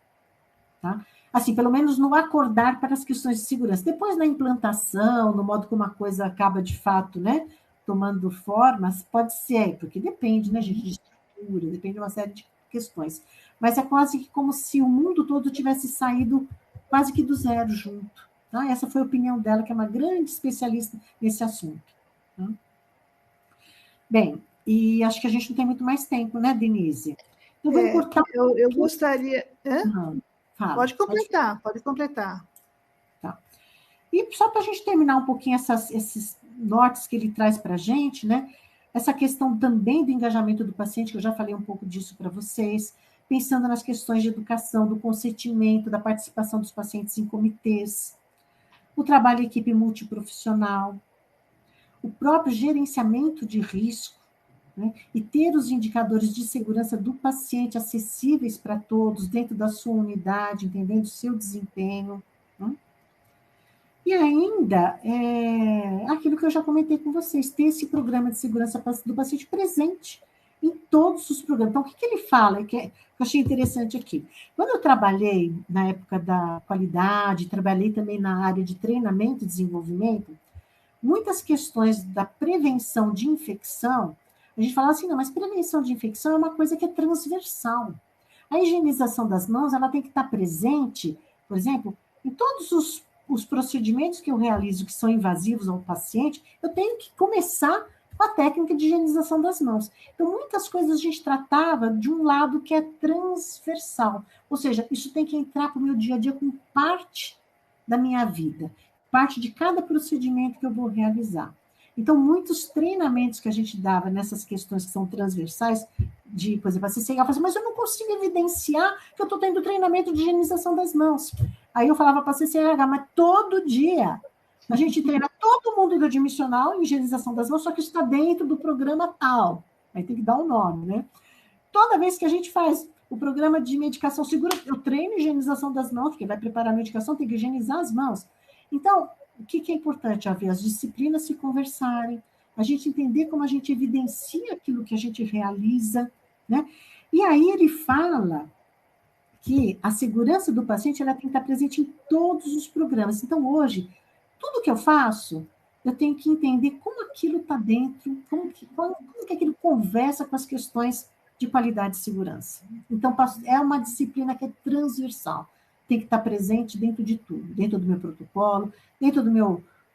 Tá? Assim, pelo menos no acordar para as questões de segurança. Depois, na implantação, no modo como a coisa acaba, de fato, né, tomando formas, pode ser, porque depende, né, gente, de estrutura, depende de uma série de questões. Mas é quase que como se o mundo todo tivesse saído quase que do zero junto. Tá? Essa foi a opinião dela, que é uma grande especialista nesse assunto. Tá? Bem, e acho que a gente não tem muito mais tempo, né, Denise? Eu vou encurtar eu gostaria... Fala, pode completar. Tá. E só para a gente terminar um pouquinho esses nortes que ele traz para a gente, né? Essa questão também do engajamento do paciente, que eu já falei um pouco disso para vocês, pensando nas questões de educação, do consentimento, da participação dos pacientes em comitês, o trabalho em equipe multiprofissional, o próprio gerenciamento de risco, né? E ter os indicadores de segurança do paciente acessíveis para todos, dentro da sua unidade, entendendo o seu desempenho. Né? E ainda, aquilo que eu já comentei com vocês, ter esse programa de segurança do paciente presente em todos os programas. Então, o que ele fala, que eu achei interessante aqui. Quando eu trabalhei na época da qualidade, trabalhei também na área de treinamento e desenvolvimento, muitas questões da prevenção de infecção, a gente fala assim, não, mas prevenção de infecção é uma coisa que é transversal. A higienização das mãos, ela tem que estar presente, por exemplo, em todos os procedimentos que eu realizo que são invasivos ao paciente, eu tenho que começar com a técnica de higienização das mãos. Então, muitas coisas a gente tratava de um lado que é transversal, ou seja, isso tem que entrar para o meu dia a dia como parte da minha vida, parte de cada procedimento que eu vou realizar. Então, muitos treinamentos que a gente dava nessas questões que são transversais, por exemplo, a CCH, fala assim, mas eu não consigo evidenciar que eu estou tendo treinamento de higienização das mãos. Aí eu falava para a CCH, mas todo dia a gente treina todo mundo do admissional em higienização das mãos, só que isso está dentro do programa tal. Aí tem que dar um nome, né? Toda vez que a gente faz o programa de medicação segura, eu treino higienização das mãos, porque vai preparar a medicação, tem que higienizar as mãos. Então, o que é importante haver? As disciplinas se conversarem, a gente entender como a gente evidencia aquilo que a gente realiza, né? E aí ele fala que a segurança do paciente ela tem que estar presente em todos os programas. Então, hoje, tudo que eu faço, eu tenho que entender como aquilo está dentro, como que aquilo conversa com as questões de qualidade e segurança. Então, é uma disciplina que é transversal, tem que estar presente dentro de tudo, dentro do meu protocolo, dentro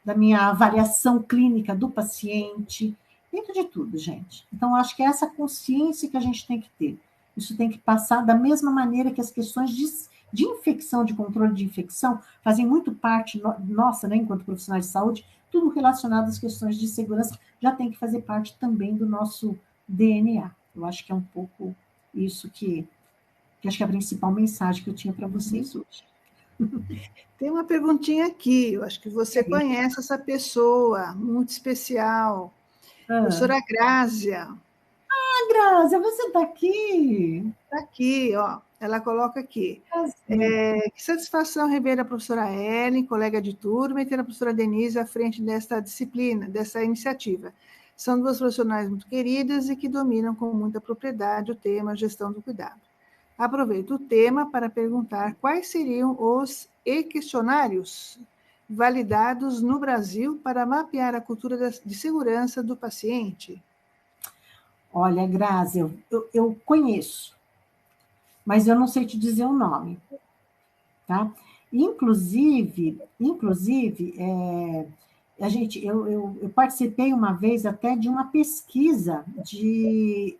da minha avaliação clínica do paciente, dentro de tudo, gente. Então, acho que é essa consciência que a gente tem que ter. Isso tem que passar da mesma maneira que as questões de infecção, de controle de infecção, fazem muito parte nossa, né, enquanto profissionais de saúde, tudo relacionado às questões de segurança já tem que fazer parte também do nosso DNA. Eu acho que é um pouco isso que acho que é a principal mensagem que eu tinha para vocês hoje. Tem uma perguntinha aqui, eu acho que você conhece essa pessoa, muito especial, professora Grácia. Grácia, você está aqui? Está aqui, ó. Ela coloca aqui. Que satisfação rever a professora Ellen, colega de turma, e ter a professora Denise à frente desta disciplina, dessa iniciativa. São duas profissionais muito queridas e que dominam com muita propriedade o tema gestão do cuidado. Aproveito o tema para perguntar quais seriam os e-questionários validados no Brasil para mapear a cultura de segurança do paciente. Olha, Grazi, eu conheço, mas eu não sei te dizer o nome, tá? Inclusive, eu participei uma vez até de uma pesquisa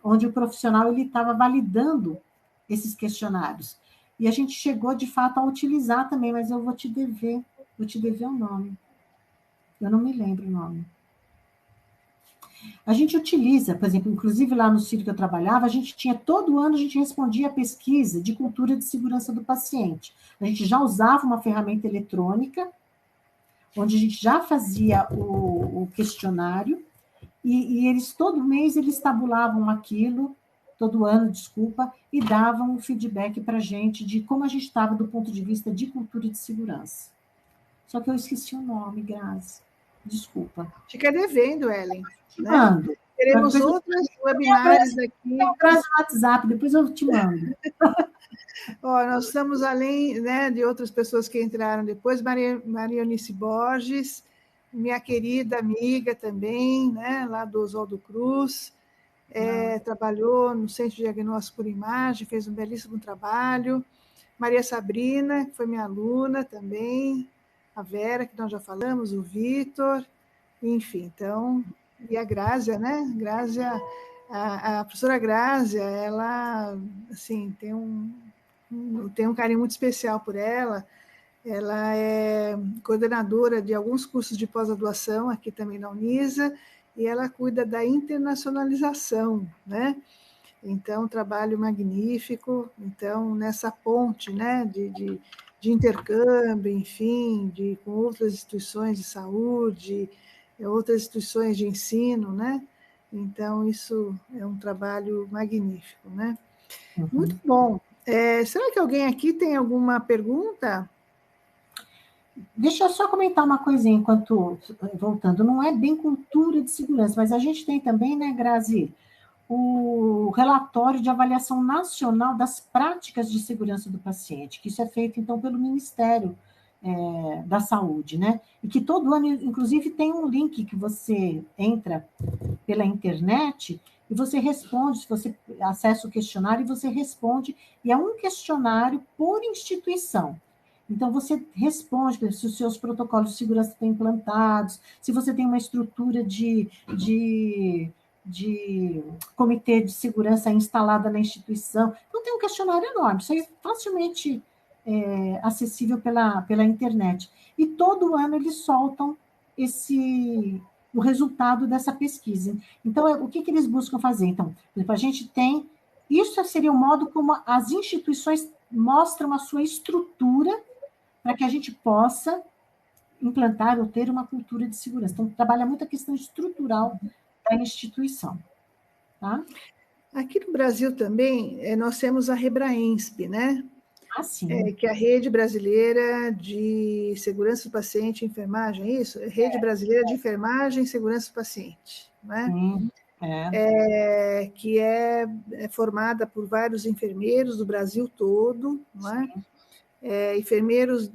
onde o profissional ele estava validando esses questionários. E a gente chegou, de fato, a utilizar também, mas eu vou te dever o nome. Eu não me lembro o nome. A gente utiliza, por exemplo, inclusive lá no CIR que eu trabalhava, todo ano a gente respondia a pesquisa de cultura de segurança do paciente. A gente já usava uma ferramenta eletrônica, onde a gente já fazia o questionário, e eles, todo mês, eles tabulavam aquilo, todo ano, desculpa, e davam um feedback para a gente de como a gente estava do ponto de vista de cultura de segurança. Só que eu esqueci o nome, Grazi. Desculpa. Fica devendo, Ellen. Te mando. Né? Teremos outros webinars aqui. Eu trago no WhatsApp, depois eu te mando. Nós estamos além, né, de outras pessoas que entraram depois, Maria Eunice Borges, minha querida amiga também, né, lá do Oswaldo Cruz, trabalhou no Centro de Diagnóstico por Imagem, fez um belíssimo trabalho. Maria Sabrina, que foi minha aluna também, a Vera, que nós já falamos, o Vitor, enfim, então, e a Grácia, né? Grácia, a professora Grácia, ela, assim, tem um carinho muito especial por ela. Ela é coordenadora de alguns cursos de pós-graduação aqui também na Unisa, e ela cuida da internacionalização, né? Então, um trabalho magnífico. Então, nessa ponte, né, de intercâmbio, enfim, com outras instituições de saúde, outras instituições de ensino, né? Então, isso é um trabalho magnífico, né? Uhum. Muito bom. Será que alguém aqui tem alguma pergunta? Deixa eu só comentar uma coisinha, voltando, não é bem cultura de segurança, mas a gente tem também, né, Grazi, o relatório de avaliação nacional das práticas de segurança do paciente, que isso é feito, então, pelo Ministério da Saúde, né? E que todo ano, inclusive, tem um link que você entra pela internet e você responde, se você acessa o questionário, e você responde, e é um questionário por instituição. Então, você responde se os seus protocolos de segurança estão implantados, se você tem uma estrutura de comitê de segurança instalada na instituição. Então, tem um questionário enorme, isso é facilmente acessível pela internet. E todo ano eles soltam o resultado dessa pesquisa. Então, o que eles buscam fazer? Então, por exemplo, a gente tem... Isso seria o modo como as instituições mostram a sua estrutura para que a gente possa implantar ou ter uma cultura de segurança. Então, trabalha muito a questão estrutural da instituição. Tá? Aqui no Brasil também, nós temos a Rebraensp, né? Ah, sim. Que é a Rede Brasileira de Segurança do Paciente e Enfermagem, é isso? Rede Brasileira de Enfermagem e Segurança do Paciente, né? Sim, Que é formada por vários enfermeiros do Brasil todo, não é? Enfermeiros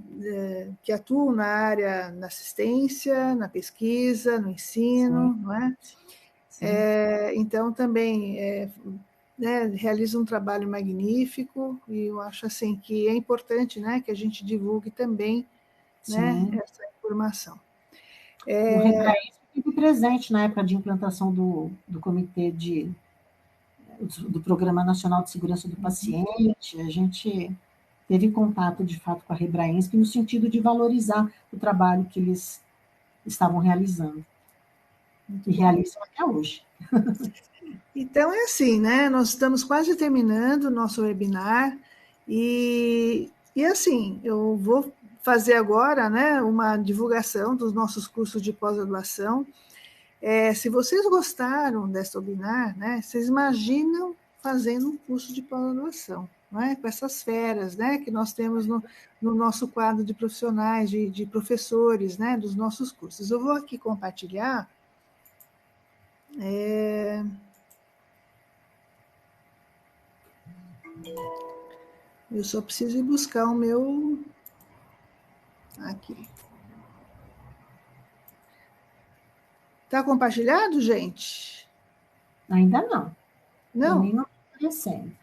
que atuam na área na assistência, na pesquisa, no ensino, sim, não é? sim. Então, também realiza um trabalho magnífico, e eu acho assim que é importante, né, que a gente divulgue também, né, essa informação. O Rebraense esteve presente na época de implantação do Comitê do Programa Nacional de Segurança do Paciente. A gente teve contato, de fato, com a Rebraense no sentido de valorizar o trabalho que eles estavam realizando. E realizam até hoje. Então, é assim, né? Nós estamos quase terminando o nosso webinar e assim, eu vou fazer agora, né, uma divulgação dos nossos cursos de pós-graduação. Se vocês gostaram desse webinar, né, vocês imaginam fazendo um curso de pós-graduação, né, com essas feras, né, que nós temos no nosso quadro de profissionais, de professores, né, dos nossos cursos. Eu vou aqui compartilhar. Eu só preciso ir buscar o meu... Aqui. Tá compartilhado, gente? Ainda não. Para Não? mim não está aparecendo.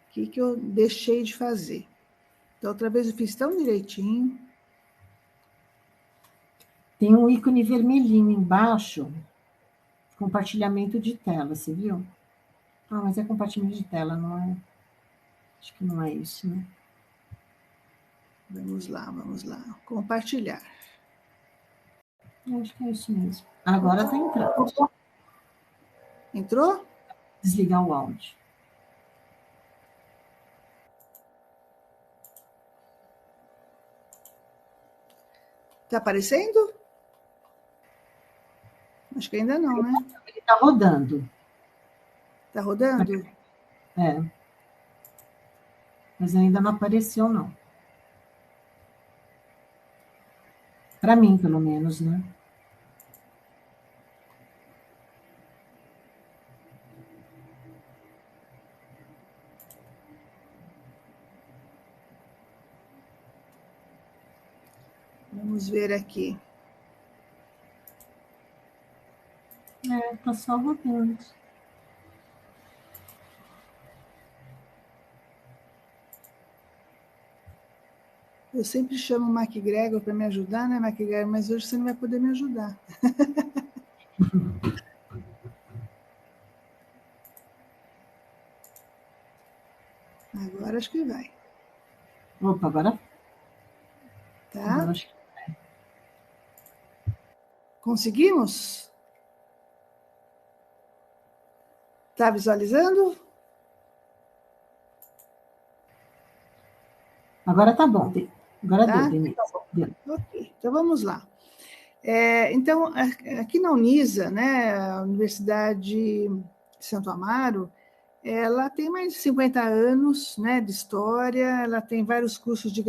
O que eu deixei de fazer? Da outra vez eu fiz tão direitinho. Tem um ícone vermelhinho embaixo, compartilhamento de tela, você viu? Ah, mas é compartilhamento de tela, não é? Acho que não é isso, né? Vamos lá, vamos lá. Compartilhar. Eu acho que é isso mesmo. Agora está entrando. Entrou? Desligar o áudio. Tá aparecendo? Acho que ainda não, né? Ele está rodando. Tá rodando? É. Mas ainda não apareceu, não. Para mim, pelo menos, né? Vamos ver aqui. Está só rodando. Eu sempre chamo o MacGregor para me ajudar, né, MacGregor? Mas hoje você não vai poder me ajudar. Agora acho que vai. Opa, agora. Tá? Agora acho que... Conseguimos? Tá visualizando? Agora tá bom. Agora Tá? deu, Denise. Deu. Ok, então vamos lá. Então, aqui na Unisa, né, a Universidade de Santo Amaro, ela tem mais de 50 anos, né, de história, ela tem vários cursos de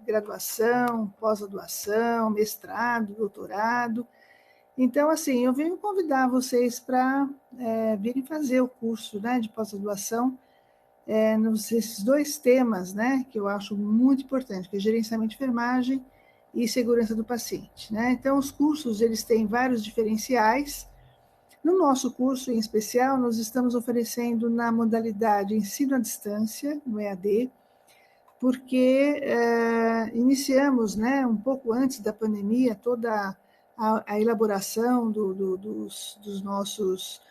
graduação, pós-graduação, mestrado, doutorado. Então, assim, eu venho convidar vocês para virem fazer o curso, né, de pós-graduação nesses dois temas, né, que eu acho muito importante, que é gerenciamento de enfermagem e segurança do paciente, né? Então, os cursos, eles têm vários diferenciais. No nosso curso, em especial, nós estamos oferecendo na modalidade ensino à distância, no EAD, porque iniciamos, né, um pouco antes da pandemia, toda a elaboração dos nossos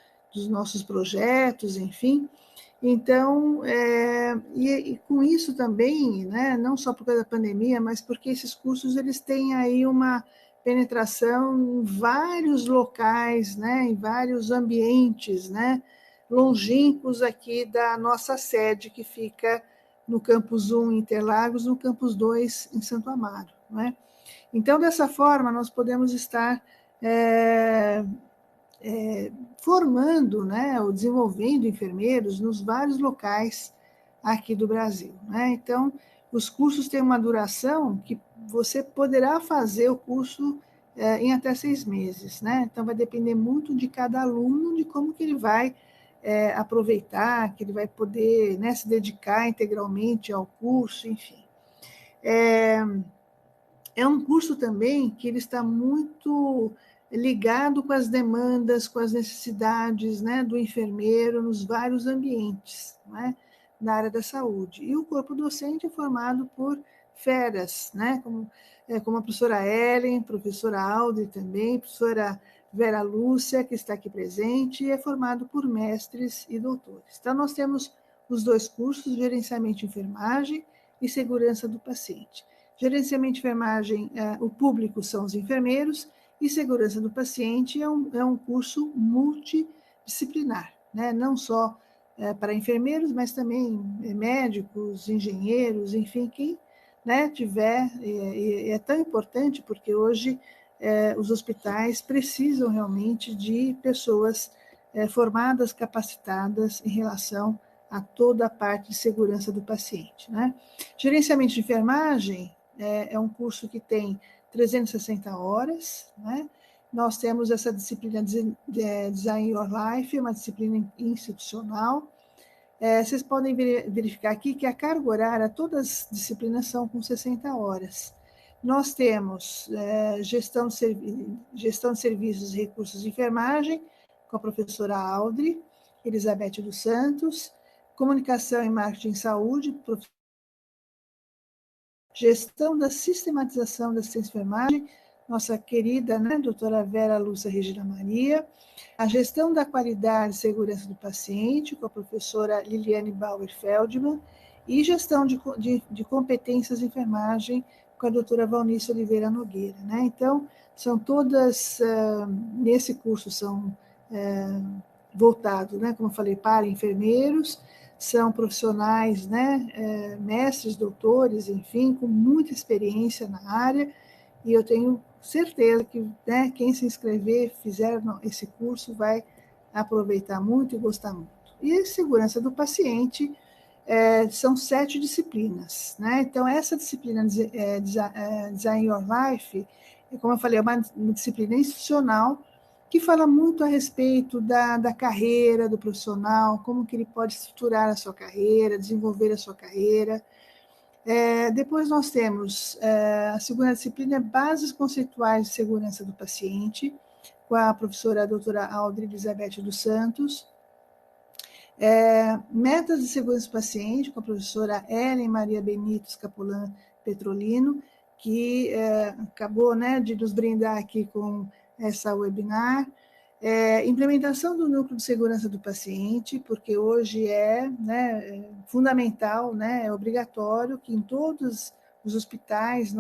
projetos, enfim. Então, e com isso também, né, não só por causa da pandemia, mas porque esses cursos eles têm aí uma penetração em vários locais, né, em vários ambientes, né, longínquos aqui da nossa sede, que fica no Campus 1 em Interlagos, no Campus 2 em Santo Amaro, né? Então, dessa forma, nós podemos estar formando, né, ou desenvolvendo enfermeiros nos vários locais aqui do Brasil, né? Então, os cursos têm uma duração que você poderá fazer o curso em até 6 meses, né? Então, vai depender muito de cada aluno, de como que ele vai aproveitar, que ele vai poder, né, se dedicar integralmente ao curso, enfim. É um curso também que ele está muito ligado com as demandas, com as necessidades, né, do enfermeiro nos vários ambientes, né, na área da saúde. E o corpo docente é formado por feras, né, como a professora Ellen, professora Audrey também, professora Vera Lúcia, que está aqui presente, e é formado por mestres e doutores. Então, nós temos os 2 cursos, gerenciamento de enfermagem e segurança do paciente. Gerenciamento de enfermagem, o público são os enfermeiros, e segurança do paciente é um curso multidisciplinar, né? Não só para enfermeiros, mas também médicos, engenheiros, enfim, quem, né, tiver. É tão importante porque hoje os hospitais precisam realmente de pessoas formadas, capacitadas em relação a toda a parte de segurança do paciente, né? Gerenciamento de enfermagem é um curso que tem 360 horas, né? Nós temos essa disciplina Design Your Life, uma disciplina institucional. Vocês podem verificar aqui que a carga horária, todas as disciplinas são com 60 horas. Nós temos gestão de serviços e recursos de enfermagem, com a professora Audrey Elizabeth dos Santos, comunicação e marketing em saúde, gestão da sistematização da assistência de enfermagem, nossa querida, né, doutora Vera Lúcia Regina Maria, a gestão da qualidade e segurança do paciente, com a professora Liliane Bauer Feldman, e gestão de competências de enfermagem, com a doutora Valnice Oliveira Nogueira, né? Então, são todas, nesse curso, são voltados, né, como eu falei, para enfermeiros, são profissionais, né, mestres, doutores, enfim, com muita experiência na área, e eu tenho certeza que, né, quem se inscrever, fizer esse curso, vai aproveitar muito e gostar muito. E segurança do paciente, são 7 disciplinas, né? Então, essa disciplina Design Your Life, como eu falei, é uma disciplina institucional, que fala muito a respeito da carreira do profissional, como que ele pode estruturar a sua carreira, desenvolver a sua carreira. Depois nós temos a segunda disciplina, Bases Conceituais de Segurança do Paciente, com a professora doutora Audrey Elizabeth dos Santos. Metas de Segurança do Paciente, com a professora Ellen Maria Benito Escapolan Petrolino, que acabou, né, de nos brindar aqui com essa webinar. Implementação do núcleo de segurança do paciente, porque hoje né, fundamental, né, é obrigatório que em todos os hospitais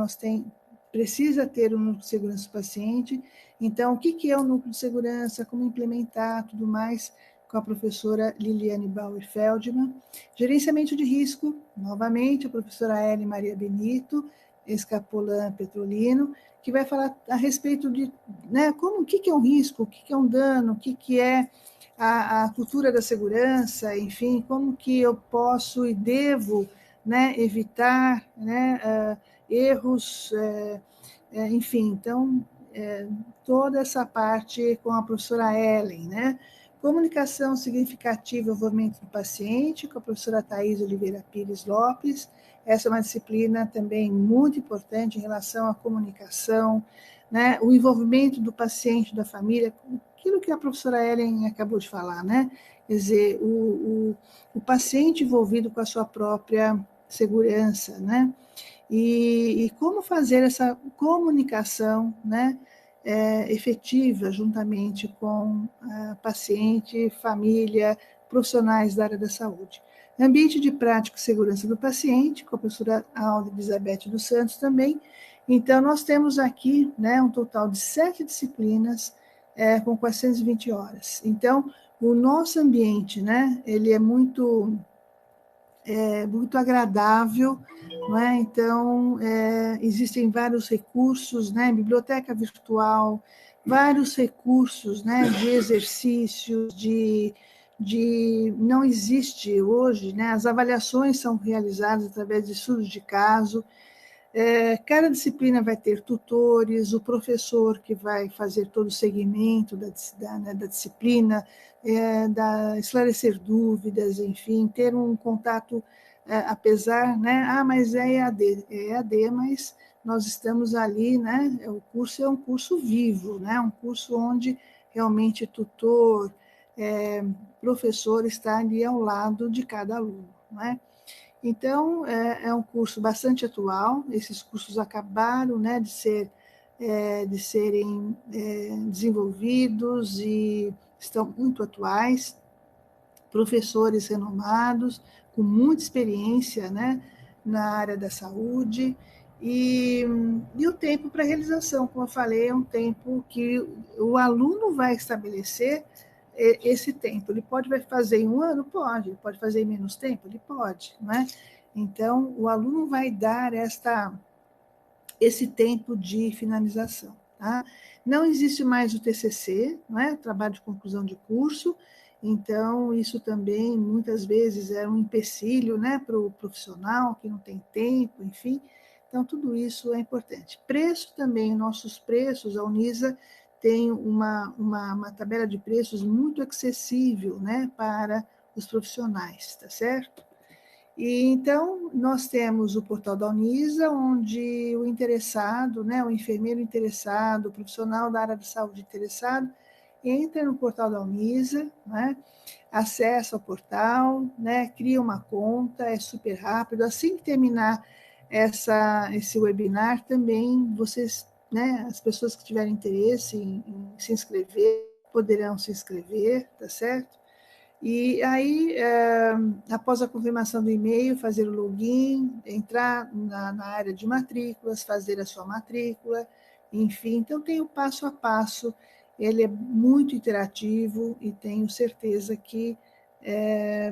precisa ter um núcleo de segurança do paciente. Então, o que é o núcleo de segurança, como implementar, tudo mais, com a professora Liliane Bauer Feldman. Gerenciamento de risco, novamente, a professora Ellen Maria Benito Escapolan Petrolino, que vai falar a respeito de, né, o que é um risco, o que é um dano, o que é a cultura da segurança, enfim, como que eu posso e devo, né, evitar, né, erros, enfim, então, toda essa parte com a professora Ellen, né? Comunicação significativa e envolvimento do paciente, com a professora Thais Oliveira Pires Lopes. Essa é uma disciplina também muito importante em relação à comunicação, né? O envolvimento do paciente, da família, aquilo que a professora Ellen acabou de falar, né? Quer dizer, o paciente envolvido com a sua própria segurança, né? E como fazer essa comunicação, né, efetiva juntamente com paciente, família, profissionais da área da saúde. Ambiente de prática e segurança do paciente, com a professora Audrey Elizabeth dos Santos também. Então, nós temos aqui, né, um total de 7 disciplinas com 420 horas. Então, o nosso ambiente, né, ele é muito agradável, não é? Então, existem vários recursos, né? Biblioteca virtual, vários recursos, né, de exercícios, não existe hoje, né, as avaliações são realizadas através de estudos de caso, cada disciplina vai ter tutores, o professor que vai fazer todo o segmento da disciplina, esclarecer dúvidas, enfim, ter um contato, apesar, né, mas é EAD, mas nós estamos ali, né, o curso é um curso vivo, né, um curso onde realmente tutor, professor está ali ao lado de cada aluno, né? Então, é um curso bastante atual, esses cursos acabaram, né, de serem desenvolvidos e estão muito atuais, professores renomados, com muita experiência, né, na área da saúde, e o tempo para realização, como eu falei, é um tempo que o aluno vai estabelecer esse tempo. Ele vai fazer em um ano? Pode. Ele pode fazer em menos tempo? Ele pode, né? Então, o aluno vai dar esse tempo de finalização, tá? Não existe mais o TCC, não é? Trabalho de conclusão de curso, então isso também muitas vezes é um empecilho, né, para o profissional que não tem tempo, enfim. Então tudo isso é importante. Preço também, nossos preços, a Unisa tem uma tabela de preços muito acessível, né, para os profissionais, tá certo? E então, nós temos o portal da Unisa, onde o interessado, né, o enfermeiro interessado, o profissional da área de saúde interessado, entra no portal da Unisa, né, acessa o portal, né, cria uma conta, é super rápido. Assim que terminar esse webinar, também vocês, né, as pessoas que tiverem interesse em se inscrever, poderão se inscrever, tá certo? E aí, após a confirmação do e-mail, fazer o login, entrar na área de matrículas, fazer a sua matrícula, enfim. Então, tem o passo a passo, ele é muito interativo e tenho certeza que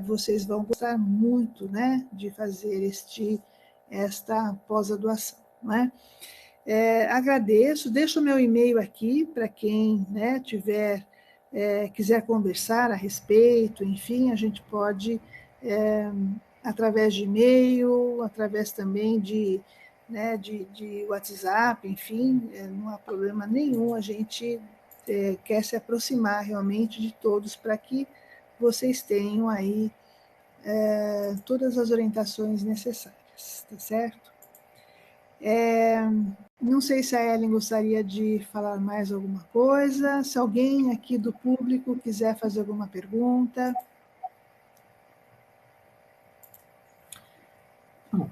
vocês vão gostar muito, né, de fazer esta pós-graduação, né? Agradeço, deixo o meu e-mail aqui para quem, né, quiser conversar a respeito, enfim, a gente pode, através de e-mail, através também né, de WhatsApp, enfim, não há problema nenhum, a gente quer se aproximar realmente de todos para que vocês tenham aí todas as orientações necessárias, tá certo? Não sei se a Ellen gostaria de falar mais alguma coisa, se alguém aqui do público quiser fazer alguma pergunta. Bom,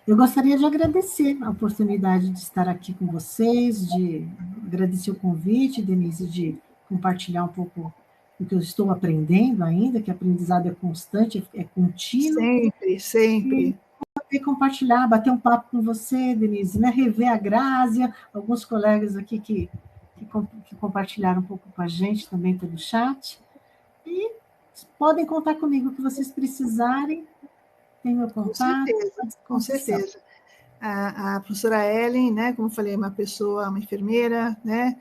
eu gostaria de agradecer a oportunidade de estar aqui com vocês, de agradecer o convite, Denise, de compartilhar um pouco do que eu estou aprendendo ainda, que aprendizado é constante, é contínuo. Sempre, sempre. E compartilhar, bater um papo com você, Denise, né? Rever a Grácia, alguns colegas aqui que compartilharam um pouco com a gente também pelo chat. E podem contar comigo o que vocês precisarem, tem meu contato. Com certeza. A professora Ellen, né, como eu falei, uma enfermeira, né,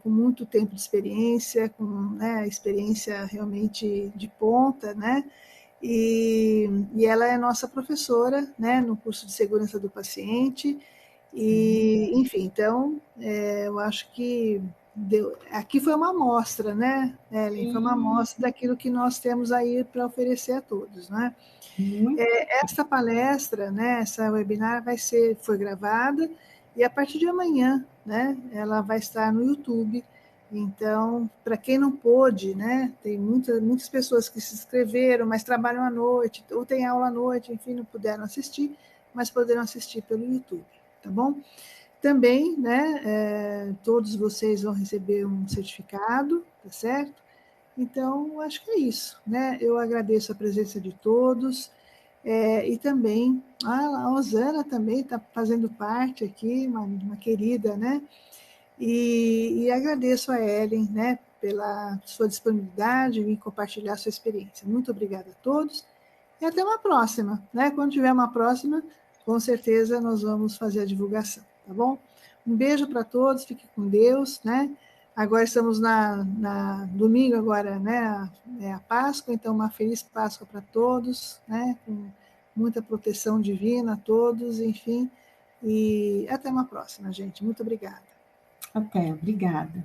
com muito tempo de experiência, com, né, experiência realmente de ponta, né, e ela é nossa professora, né, no curso de segurança do paciente, e, enfim, então, eu acho que aqui foi uma amostra, né, Ellen? Foi uma amostra daquilo que nós temos aí para oferecer a todos, né? Esta palestra, né, essa webinar foi gravada e a partir de amanhã, né, ela vai estar no YouTube. Então, para quem não pôde, né, tem muitas pessoas que se inscreveram, mas trabalham à noite, ou tem aula à noite, enfim, não puderam assistir, mas poderão assistir pelo YouTube, tá bom? Também, né, todos vocês vão receber um certificado, tá certo? Então, acho que é isso, né? Eu agradeço a presença de todos, e também a Osana também está fazendo parte aqui, uma querida, né? E agradeço a Ellen, né, pela sua disponibilidade em compartilhar sua experiência. Muito obrigada a todos e até uma próxima, né? Quando tiver uma próxima, com certeza nós vamos fazer a divulgação, tá bom? Um beijo para todos, fiquem com Deus, né? Agora estamos domingo agora, né? É a Páscoa, então uma feliz Páscoa para todos, né? Com muita proteção divina a todos, enfim. E até uma próxima, gente. Muito obrigada. Até, obrigada.